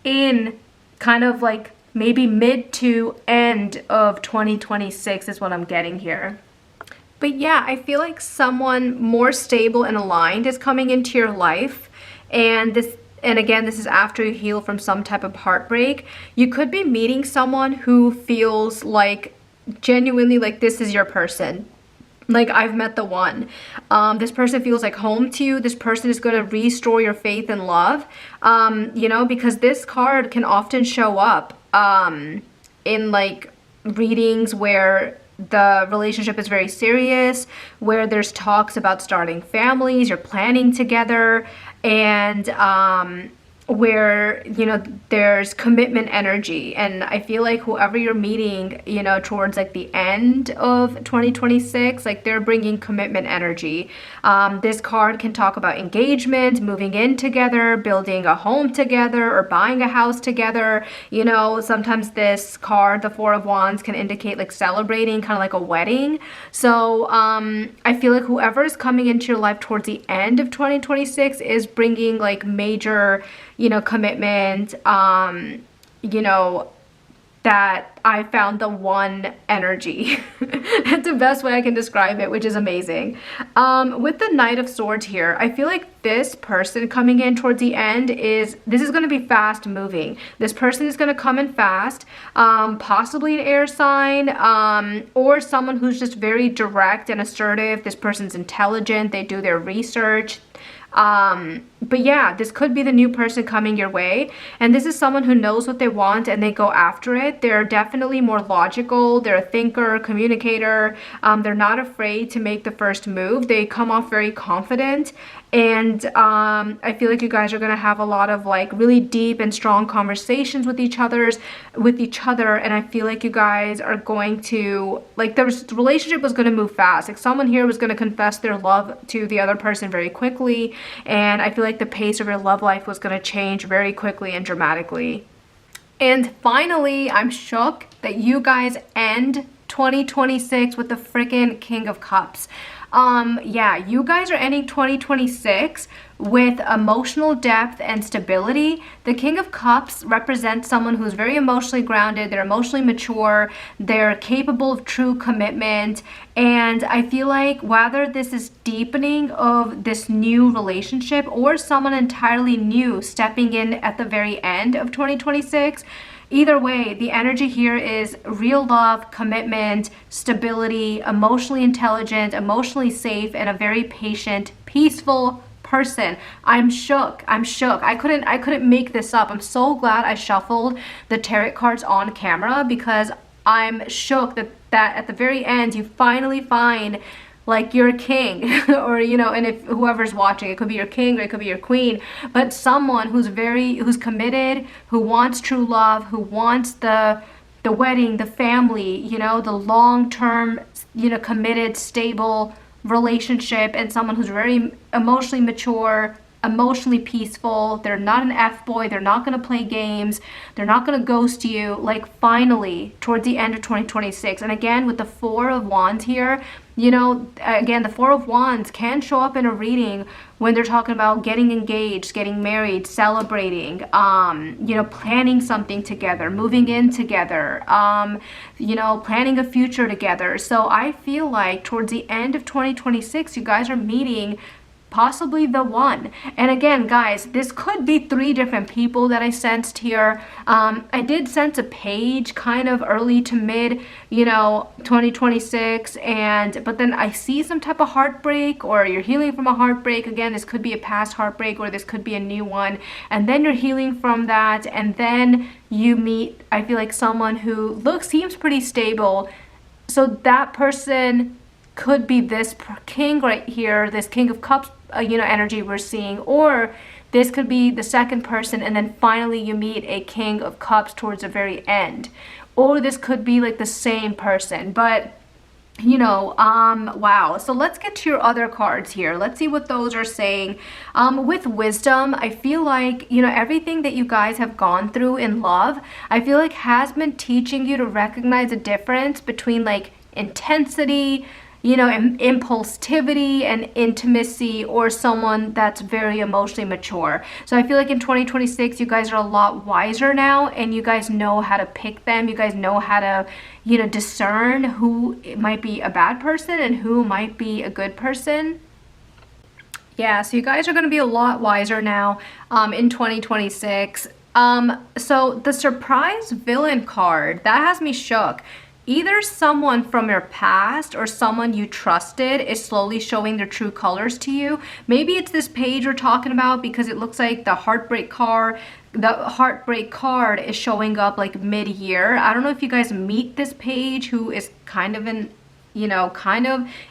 in kind of like maybe mid to end of 2026 is what I'm getting here. But yeah, I feel like someone more stable and aligned is coming into your life. And again, this is after you heal from some type of heartbreak. You could be meeting someone who feels like genuinely like this is your person. Like, I've met the one. This person feels like home to you. This person is going to restore your faith and love, because this card can often show up in like readings where the relationship is very serious, where there's talks about starting families, you're planning together, and where there's commitment energy. And I feel like whoever you're meeting towards like the end of 2026, like they're bringing commitment energy. This card can talk about engagement, moving in together, building a home together, or buying a house together. Sometimes this card, the Four of Wands, can indicate like celebrating, kind of like a wedding. So I feel like whoever is coming into your life towards the end of 2026 is bringing like major commitment, you know, that I found the one energy. That's the best way I can describe it, which is amazing. With the Knight of Swords here, I feel like this person coming in towards the end this is going to be fast moving. This person is going to come in fast, possibly an air sign, or someone who's just very direct and assertive. This person's intelligent, they do their research. But yeah, this could be the new person coming your way, and this is someone who knows what they want and they go after it. They're definitely more logical, they're a thinker, communicator, they're not afraid to make the first move. They come off very confident, and I feel like you guys are going to have a lot of like really deep and strong conversations with each other, and I feel like you guys are going to, like, the relationship was going to move fast. Like, someone here was going to confess their love to the other person very quickly, and I feel like the pace of your love life was going to change very quickly and dramatically. And finally, I'm shook that you guys end 2026 with the freaking King of Cups. Yeah, you guys are ending 2026 with emotional depth and stability. The King of Cups represents someone who's very emotionally grounded, they're emotionally mature, they're capable of true commitment, and I feel like whether this is deepening of this new relationship or someone entirely new stepping in at the very end of 2026, either way, the energy here is real love, commitment, stability, emotionally intelligent, emotionally safe, and a very patient, peaceful person. I'm shook. I couldn't make this up. I'm so glad I shuffled the tarot cards on camera, because I'm shook that at the very end you finally find like your king or and if whoever's watching, it could be your king or it could be your queen, but someone who's committed, who wants true love, who wants the wedding, the family, the long-term, committed, stable relationship, and someone who's very emotionally mature, emotionally peaceful. They're not an F-boy, they're not going to play games, they're not going to ghost you, like, finally towards the end of 2026. And again, with the Four of Wands here, again, the Four of Wands can show up in a reading when they're talking about getting engaged, getting married, celebrating, planning something together, moving in together, planning a future together. So I feel like towards the end of 2026, you guys are meeting possibly the one. And again, guys, this could be 3 different people that I sensed here. I did sense a page kind of early to mid 2026, but then I see some type of heartbreak, or you're healing from a heartbreak. Again, this could be a past heartbreak, or this could be a new one, and then you're healing from that, and then you meet, I feel like, someone who seems pretty stable. So that person could be this king right here, this King of Cups energy we're seeing, or this could be the second person, and then finally you meet a King of Cups towards the very end, or this could be like the same person. But wow. So let's get to your other cards here. Let's see what those are saying. With Wisdom, I feel like everything that you guys have gone through in love, I feel like has been teaching you to recognize the difference between like intensity, impulsivity and intimacy, or someone that's very emotionally mature. So I feel like in 2026, you guys are a lot wiser now, and you guys know how to pick them. You guys know how to, discern who might be a bad person and who might be a good person. Yeah, so you guys are going to be a lot wiser now in 2026. So the surprise villain card, that has me shook. Either someone from your past or someone you trusted is slowly showing their true colors to you. Maybe it's this page we're talking about, because it looks like the heartbreak card is showing up like mid-year. I don't know if you guys meet this page, who is kind of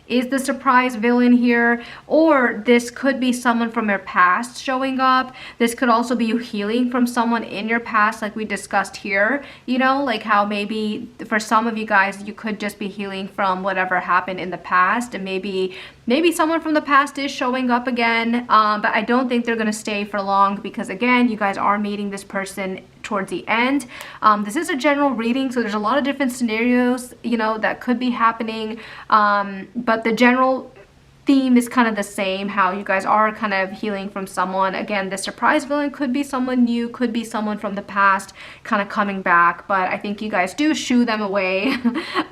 is the surprise villain here, or this could be someone from your past showing up. This could also be you healing from someone in your past, like we discussed here, like how maybe for some of you guys, you could just be healing from whatever happened in the past, and maybe someone from the past is showing up again, but I don't think they're going to stay for long, because again, you guys are meeting this person towards the end. This is a general reading, so there's a lot of different scenarios that could be happening, but the general theme is kind of the same, how you guys are kind of healing from someone. Again, the surprise villain could be someone new, could be someone from the past kind of coming back, but I think you guys do shoo them away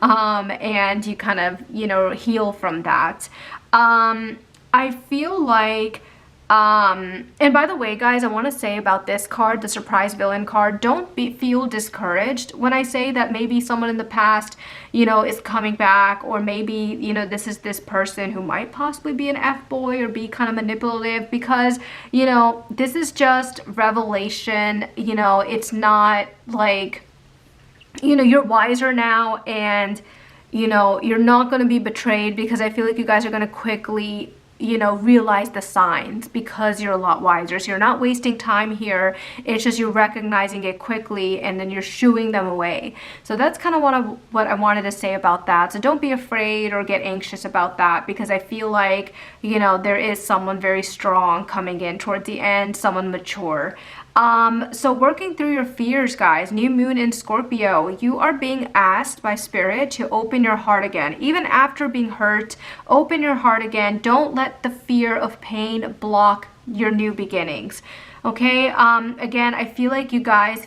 and you kind of, you know, heal from that. I feel like and by the way, guys, I want to say about this card, the surprise villain card, don't feel discouraged when I say that maybe someone in the past, you know, is coming back, or maybe, you know, this is this person who might possibly be an F-boy or be kind of manipulative, because, you know, this is just revelation. You know, it's not like, you know, you're wiser now, and, you know, you're not going to be betrayed, because I feel like you guys are going to quickly, you know, realize the signs because you're a lot wiser. So you're not wasting time here. It's just you're recognizing it quickly, and then you're shooing them away. So that's kind of what I wanted to say about that. So don't be afraid or get anxious about that, because I feel like, you know, there is someone very strong coming in towards the end, someone mature. So working through your fears, guys, new moon in Scorpio, you are being asked by spirit to open your heart again. Even after being hurt, open your heart again. Don't let the fear of pain block your new beginnings. Okay. Again, I feel like you guys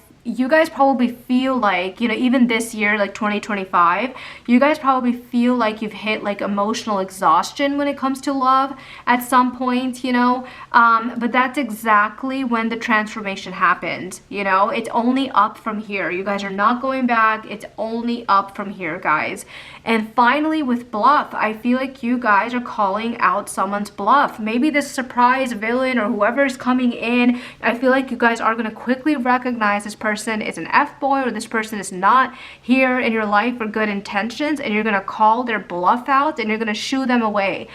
probably feel like, you know, even this year, like 2025, you guys probably feel like you've hit like emotional exhaustion when it comes to love at some point, you know, but that's exactly when the transformation happened. You know, it's only up from here. You guys are not going back. It's only up from here, guys. And finally, with bluff, I feel like you guys are calling out someone's bluff. Maybe this surprise villain or whoever is coming in, I feel like you guys are going to quickly recognize this person is an F-boy, or this person is not here in your life for good intentions, and you're going to call their bluff out, and you're going to shoo them away.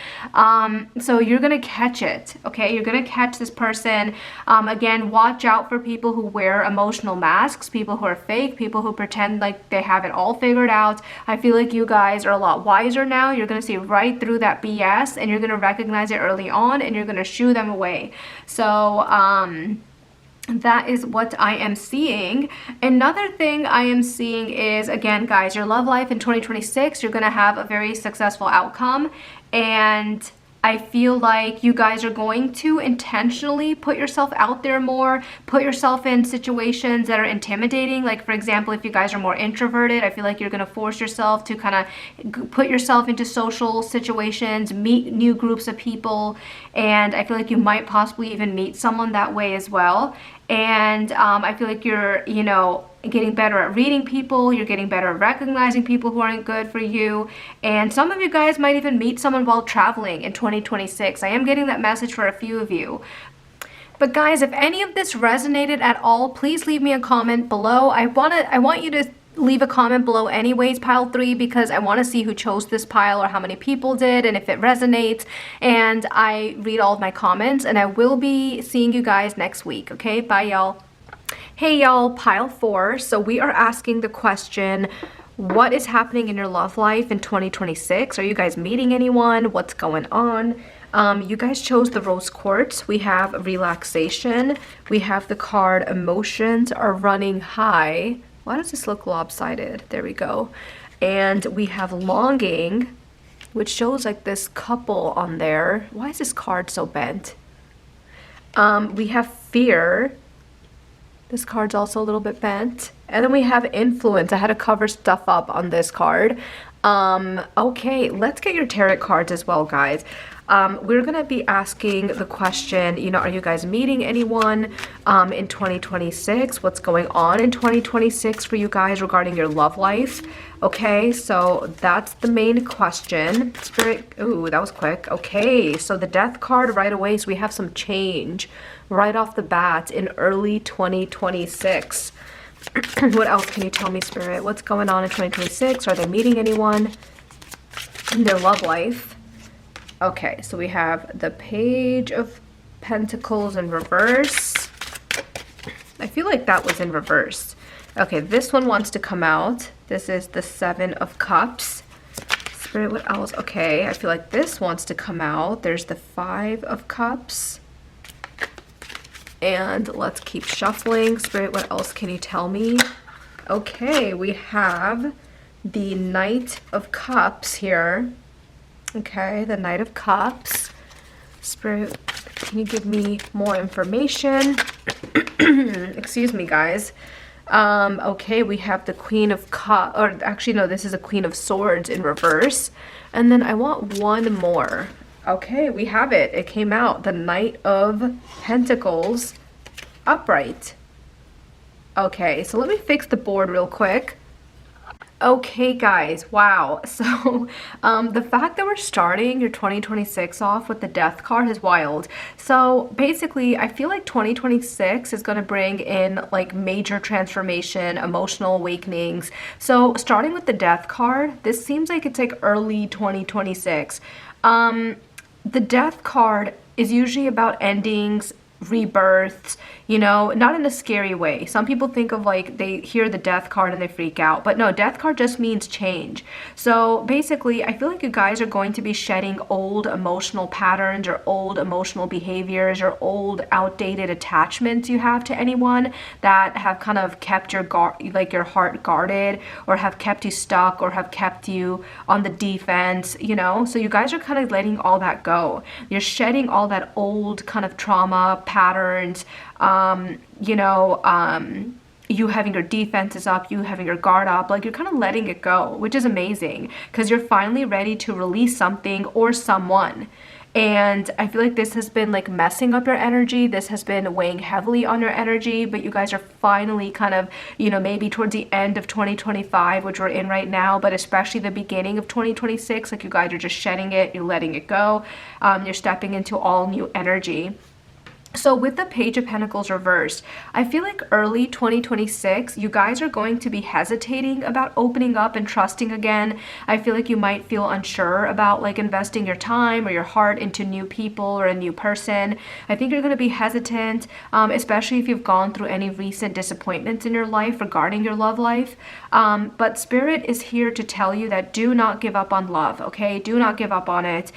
So you're going to catch it, okay? You're going to catch this person. Again, watch out for people who wear emotional masks, people who are fake, people who pretend like they have it all figured out. I feel like you guys are a lot wiser now. You're going to see right through that BS, and you're going to recognize it early on, and you're going to shoo them away. So, that is what I am seeing. Another thing I am seeing is, again, guys, your love life in 2026, you're going to have a very successful outcome. And I feel like you guys are going to intentionally put yourself out there more, put yourself in situations that are intimidating. Like, for example, if you guys are more introverted, I feel like you're going to force yourself to kind of put yourself into social situations, meet new groups of people, and I feel like you might possibly even meet someone that way as well. And I feel like you're, you know, getting better at reading people, you're getting better at recognizing people who aren't good for you, and some of you guys might even meet someone while traveling in 2026. I am getting that message for a few of you. But guys, if any of this resonated at all, please leave me a comment below. I want you to leave a comment below anyways, pile 3, because I want to see who chose this pile or how many people did and if it resonates. And I read all of my comments, and I will be seeing you guys next week. Okay, bye y'all. Hey y'all, pile 4. So we are asking the question, what is happening in your love life in 2026? Are you guys meeting anyone? What's going on? You guys chose the rose quartz. We have relaxation. We have the card emotions are running high. Why does this look lopsided? There we go. And we have longing, which shows like this couple on there. Why is this card so bent? We have fear. This card's also a little bit bent. And then we have influence. I had to cover stuff up on this card. Okay, let's get your tarot cards as well, guys. We're going to be asking the question, you know, are you guys meeting anyone in 2026? What's going on in 2026 for you guys regarding your love life? Okay, so that's the main question. Spirit, ooh, that was quick. Okay, so the death card right away. So we have some change right off the bat in early 2026. What else can you tell me, Spirit? What's going on in 2026? Are they meeting anyone in their love life? Okay, so we have the Page of Pentacles in reverse. I feel like that was in reverse. Okay, this one wants to come out. This is the Seven of Cups. Spirit, what else? Okay, I feel like this wants to come out. There's the Five of Cups. And let's keep shuffling. Spirit, what else can you tell me? Okay, we have the Knight of Cups here. Okay, the Knight of Cups. Spirit, can you give me more information? Excuse me, guys. Okay, we have the Queen of Cups, or actually no, this is a Queen of Swords in reverse. And then I want one more. Okay, we have it. It came out. The Knight of Pentacles upright. Okay, so let me fix the board real quick. Okay, guys, wow. So the fact that we're starting your 2026 off with the Death card is wild. So basically, I feel like 2026 is going to bring in like major transformation, emotional awakenings. So starting with the Death card, this seems like it's like early 2026. The Death card is usually about endings, rebirths, you know, not in a scary way. Some people think of like they hear the Death card and they freak out, but no, Death card just means change. So basically, I feel like you guys are going to be shedding old emotional patterns or old emotional behaviors or old outdated attachments you have to anyone that have kind of kept your your heart guarded, or have kept you stuck, or have kept you on the defense, you know. So you guys are kind of letting all that go. You're shedding all that old kind of trauma patterns, you having your defenses up, you having your guard up, like you're kind of letting it go, which is amazing because you're finally ready to release something or someone. And I feel like this has been like messing up your energy. This has been weighing heavily on your energy, but you guys are finally kind of, you know, maybe towards the end of 2025, which we're in right now, but especially the beginning of 2026, like you guys are just shedding it, you're letting it go. You're stepping into all new energy. So with the Page of Pentacles reversed, I feel like early 2026, you guys are going to be hesitating about opening up and trusting again. I feel like you might feel unsure about like investing your time or your heart into new people or a new person. I think you're going to be hesitant, especially if you've gone through any recent disappointments in your life regarding your love life. But Spirit is here to tell you that do not give up on love, okay? Do not give up on it.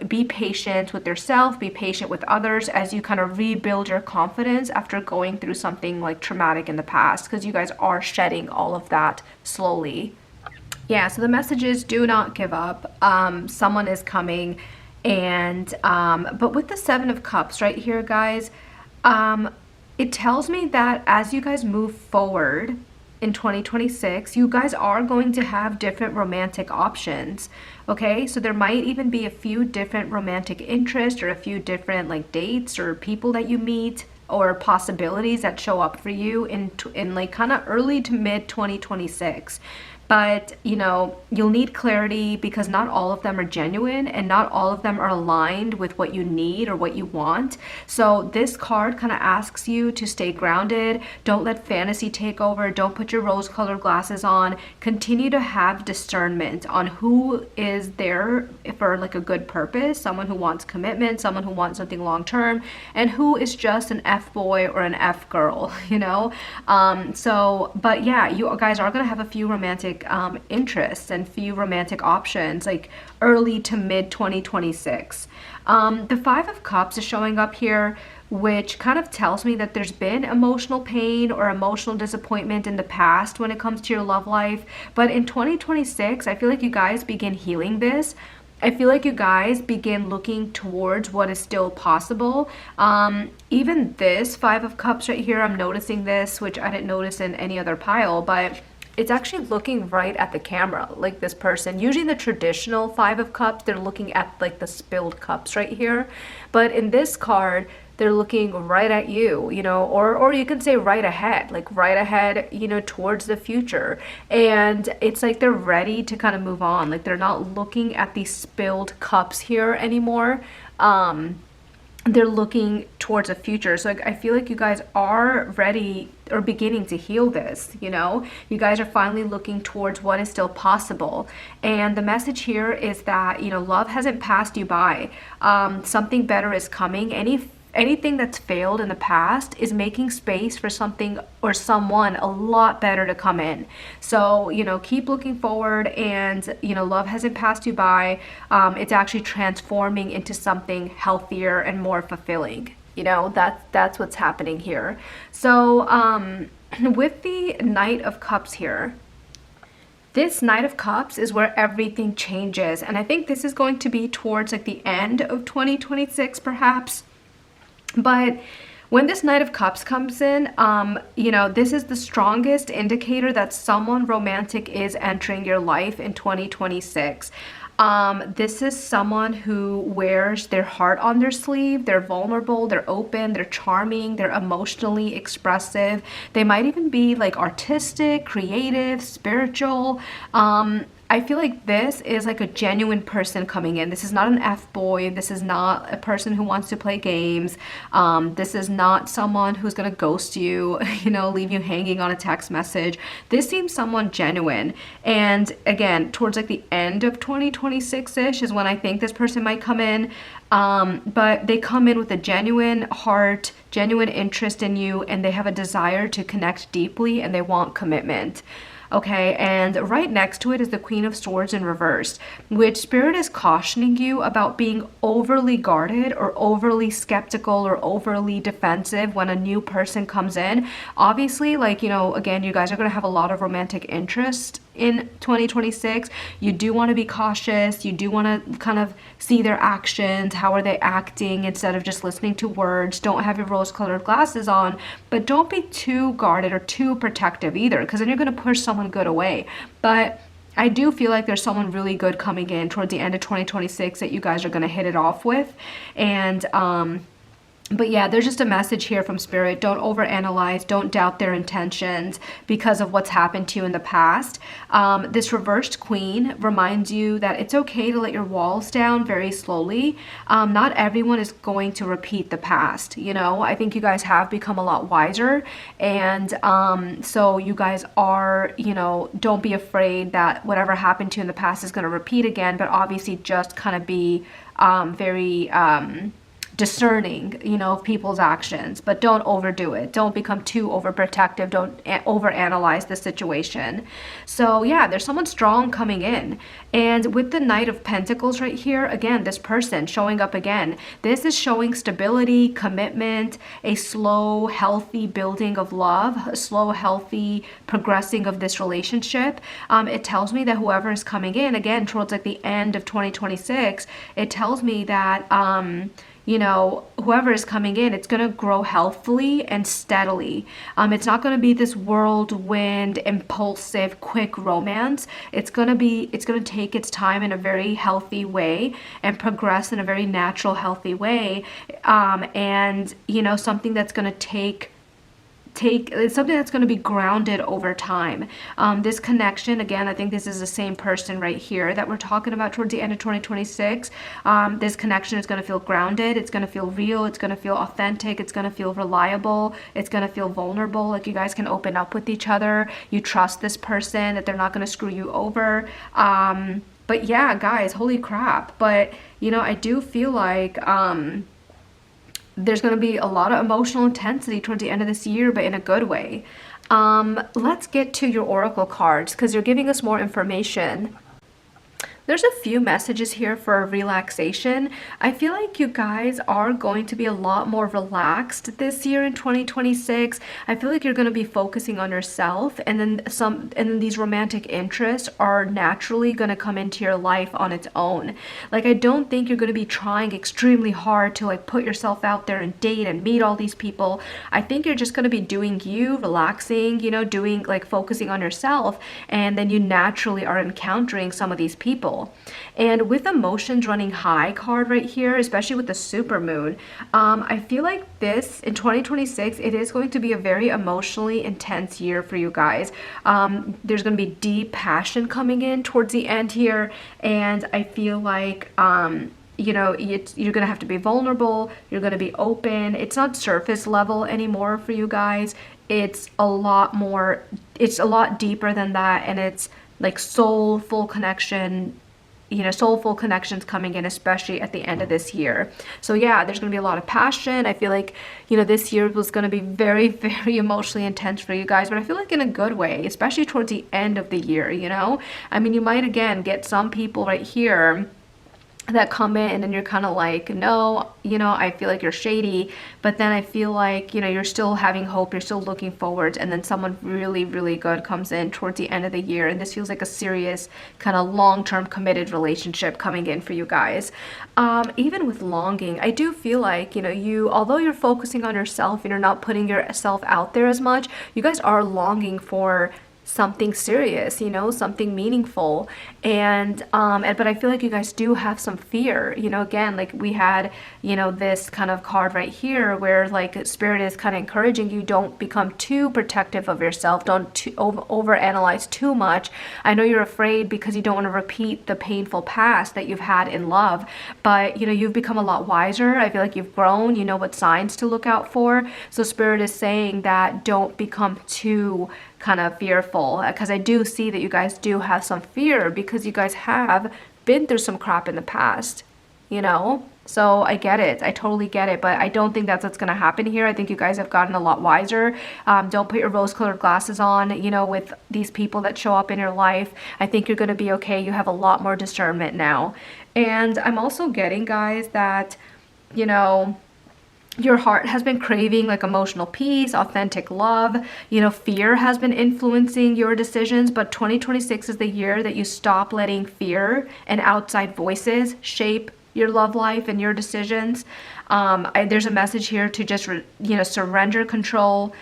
Be patient with yourself, be patient with others as you kind of rebuild your confidence after going through something like traumatic in the past, because you guys are shedding all of that slowly. Yeah, so the message is do not give up. Someone is coming. And but with the Seven of Cups right here, guys, it tells me that as you guys move forward in 2026, you guys are going to have different romantic options. Okay, so there might even be a few different romantic interests or a few different like dates or people that you meet or possibilities that show up for you in like kind of early to mid 2026. But, you know, you'll need clarity because not all of them are genuine and not all of them are aligned with what you need or what you want. So this card kind of asks you to stay grounded. Don't let fantasy take over. Don't put your rose-colored glasses on. Continue to have discernment on who is there for like a good purpose, someone who wants commitment, someone who wants something long-term, and who is just an F-boy or an F-girl, you know? But yeah, you guys are going to have a few romantic interests and few romantic options like early to mid 2026. The Five of Cups is showing up here, which kind of tells me that there's been emotional pain or emotional disappointment in the past when it comes to your love life. But in 2026, I feel like you guys begin healing this. I feel like you guys begin looking towards what is still possible. Even this Five of Cups right here, I'm noticing this, which I didn't notice in any other pile, but it's actually looking right at the camera, like this person. Usually the traditional Five of Cups, they're looking at like the spilled cups right here. But in this card, they're looking right at you, you know, or you can say right ahead, like right ahead, you know, towards the future. And it's like they're ready to kind of move on. Like they're not looking at these spilled cups here anymore. They're looking towards a future. So like, I feel like you guys are ready or beginning to heal this, you know? You guys are finally looking towards what is still possible. And the message here is that, you know, love hasn't passed you by. Something better is coming. Anything that's failed in the past is making space for something or someone a lot better to come in. So, you know, keep looking forward, and, you know, love hasn't passed you by. It's actually transforming into something healthier and more fulfilling. You know, that's what's happening here. So, with the Knight of Cups here, This Knight of Cups is where everything changes. And I think this is going to be towards like the end of 2026 perhaps. But when this Knight of Cups comes in, you know, this is the strongest indicator that someone romantic is entering your life in 2026. This is someone who wears their heart on their sleeve. They're vulnerable, they're open, they're charming, they're emotionally expressive. They might even be like artistic, creative, spiritual. I feel like this is like a genuine person coming in. This is not an F-boy. This is not a person who wants to play games. This is not someone who's going to ghost you, you know, leave you hanging on a text message. This seems someone genuine. And again, towards like the end of 2026-ish is when I think this person might come in. But they come in with a genuine heart, genuine interest in you, and they have a desire to connect deeply and they want commitment. Okay, and right next to it is the Queen of Swords in reverse, which Spirit is cautioning you about being overly guarded or overly skeptical or overly defensive when a new person comes in. Obviously, like, you know, again, you guys are going to have a lot of romantic interest in 2026. You do want to be cautious. You do want to kind of see their actions. How are they acting instead of just listening to words? Don't have your rose-colored glasses on, but don't be too guarded or too protective either, because then you're going to push someone good away. But I do feel like there's someone really good coming in towards the end of 2026 that you guys are going to hit it off with. And but yeah, there's just a message here from Spirit. Don't overanalyze. Don't doubt their intentions because of what's happened to you in the past. This reversed Queen reminds you that it's okay to let your walls down very slowly. Not everyone is going to repeat the past. You know, I think you guys have become a lot wiser. And so you guys are, you know, don't be afraid that whatever happened to you in the past is going to repeat again. But obviously just kind of be very discerning, you know, of people's actions, but don't overdo it. Don't become too overprotective. Don't overanalyze the situation. So yeah, there's someone strong coming in. And with the Knight of Pentacles right here, again, this person showing up again, this is showing stability, commitment, a slow, healthy building of love, a slow, healthy progressing of this relationship. It tells me that whoever is coming in, again, towards like the end of 2026, it tells me that, you know, whoever is coming in, it's going to grow healthily and steadily. It's not going to be this whirlwind, impulsive, quick romance. It's going to take its time in a very healthy way and progress in a very natural, healthy way. And, you know, something that's going to it's something that's going to be grounded over time. This connection, again, I think this is the same person right here that we're talking about towards the end of 2026. This connection is going to feel grounded. It's going to feel real. It's going to feel authentic. It's going to feel reliable. It's going to feel vulnerable. Like you guys can open up with each other. You trust this person, that they're not going to screw you over. But yeah, guys, holy crap. But, you know, I do feel like, there's going to be a lot of emotional intensity towards the end of this year, but in a good way. Let's get to your oracle cards because you're giving us more information. There's a few messages here for relaxation. I feel like you guys are going to be a lot more relaxed this year in 2026. I feel like you're going to be focusing on yourself, and then these romantic interests are naturally going to come into your life on its own. Like, I don't think you're going to be trying extremely hard to like put yourself out there and date and meet all these people. I think you're just going to be doing you, relaxing, you know, doing like focusing on yourself, and then you naturally are encountering some of these people. And with emotions running high card right here, especially with the super moon, I feel like this in 2026, it is going to be a very emotionally intense year for you guys. There's going to be deep passion coming in towards the end here. And I feel like, you know, you're going to have to be vulnerable. You're going to be open. It's not surface level anymore for you guys. It's a lot more, it's a lot deeper than that. And it's like soulful connection, you know, soulful connections coming in, especially at the end of this year. So yeah, there's going to be a lot of passion. I feel like, you know, this year was going to be very, very emotionally intense for you guys, but I feel like in a good way, especially towards the end of the year, you know? I mean, you might, again, get some people right here that come in and you're kind of like, no, you know, I feel like you're shady, but then I feel like, you know, you're still having hope, you're still looking forward, and then someone really, really good comes in towards the end of the year, and this feels like a serious kind of long-term committed relationship coming in for you guys. Even with longing, I do feel like, you know, although you're focusing on yourself and you're not putting yourself out there as much, you guys are longing for something serious, you know, something meaningful. But I feel like you guys do have some fear, you know, again, like we had, you know, this kind of card right here where like spirit is kind of encouraging you, don't become too protective of yourself, don't over analyze too much. I know you're afraid because you don't want to repeat the painful past that you've had in love, but you know, you've become a lot wiser. I feel like you've grown, you know what signs to look out for. So spirit is saying that don't become too kind of fearful, because I do see that you guys do have some fear because you guys have been through some crap in the past, you know. So I get it, I totally get it, but I don't think that's what's going to happen here. I think you guys have gotten a lot wiser. Don't put your rose-colored glasses on, you know, with these people that show up in your life. I think you're going to be okay. You have a lot more discernment now. And I'm also getting, guys, that, you know, your heart has been craving like emotional peace, authentic love. You know, fear has been influencing your decisions, but 2026 is the year that you stop letting fear and outside voices shape your love life and your decisions. There's a message here to just, you know, surrender control,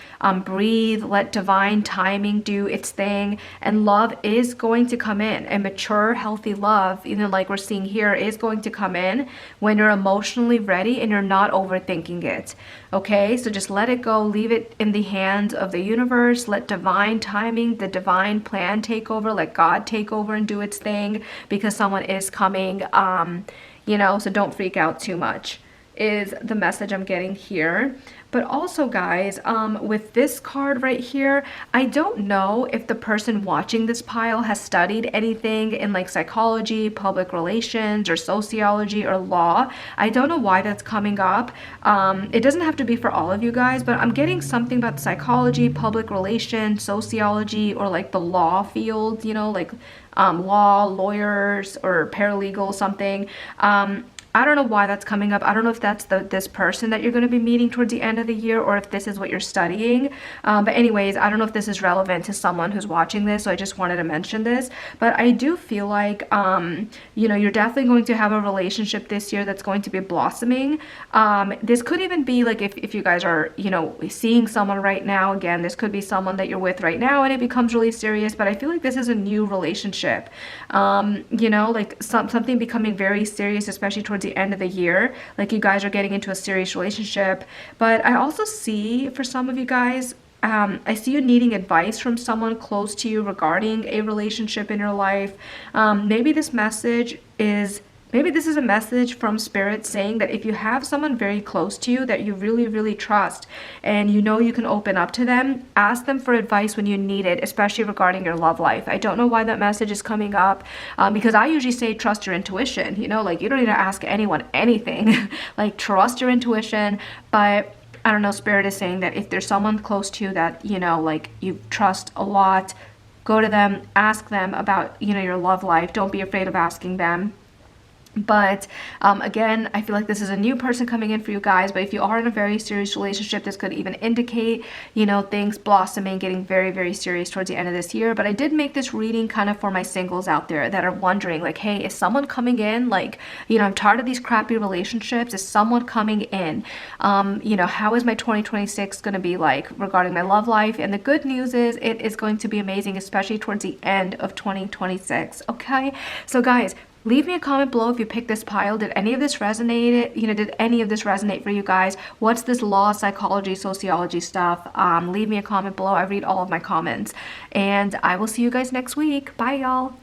breathe, let divine timing do its thing, and love is going to come in. And mature, healthy love, you know, like we're seeing here, is going to come in when you're emotionally ready and you're not overthinking it. Okay, so just let it go, leave it in the hands of the universe, let divine timing, the divine plan take over, let God take over and do its thing, because someone is coming, you know, so don't freak out too much, is the message I'm getting here. But also, guys, with this card right here, I don't know if the person watching this pile has studied anything in like psychology, public relations, or sociology or law. I don't know why that's coming up. It doesn't have to be for all of you guys, but I'm getting something about psychology, public relations, sociology, or like the law field, you know, like law, lawyers, or paralegal, something. I don't know why that's coming up. I don't know if that's this person that you're going to be meeting towards the end of the year, or if this is what you're studying. But anyways, I don't know if this is relevant to someone who's watching this, so I just wanted to mention this. But I do feel like, you know, you're definitely going to have a relationship this year that's going to be blossoming. This could even be like if you guys are, you know, seeing someone right now. Again, this could be someone that you're with right now and it becomes really serious. But I feel like this is a new relationship. You know, like something becoming very serious, especially towards the end of the year, like you guys are getting into a serious relationship. But I also see, for some of you guys, I see you needing advice from someone close to you regarding a relationship in your life. Maybe this is a message from spirit saying that if you have someone very close to you that you really, really trust and you know you can open up to them, ask them for advice when you need it, especially regarding your love life. I don't know why that message is coming up, because I usually say trust your intuition, you know, like you don't need to ask anyone anything. Like trust your intuition. But I don't know, spirit is saying that if there's someone close to you that, you know, like you trust a lot, go to them, ask them about, you know, your love life. Don't be afraid of asking them. But again, I feel like this is a new person coming in for you guys. But if you are in a very serious relationship, this could even indicate, you know, things blossoming, getting very, very serious towards the end of this year. But I did make this reading kind of for my singles out there that are wondering, like, hey, is someone coming in? Like, you know, I'm tired of these crappy relationships. Is someone coming in? You know, how is my 2026 going to be like regarding my love life? And the good news is it is going to be amazing, especially towards the end of 2026. Okay, so guys, leave me a comment below if you picked this pile. Did any of this resonate? You know, did any of this resonate for you guys? What's this law, psychology, sociology stuff? Leave me a comment below. I read all of my comments. And I will see you guys next week. Bye, y'all.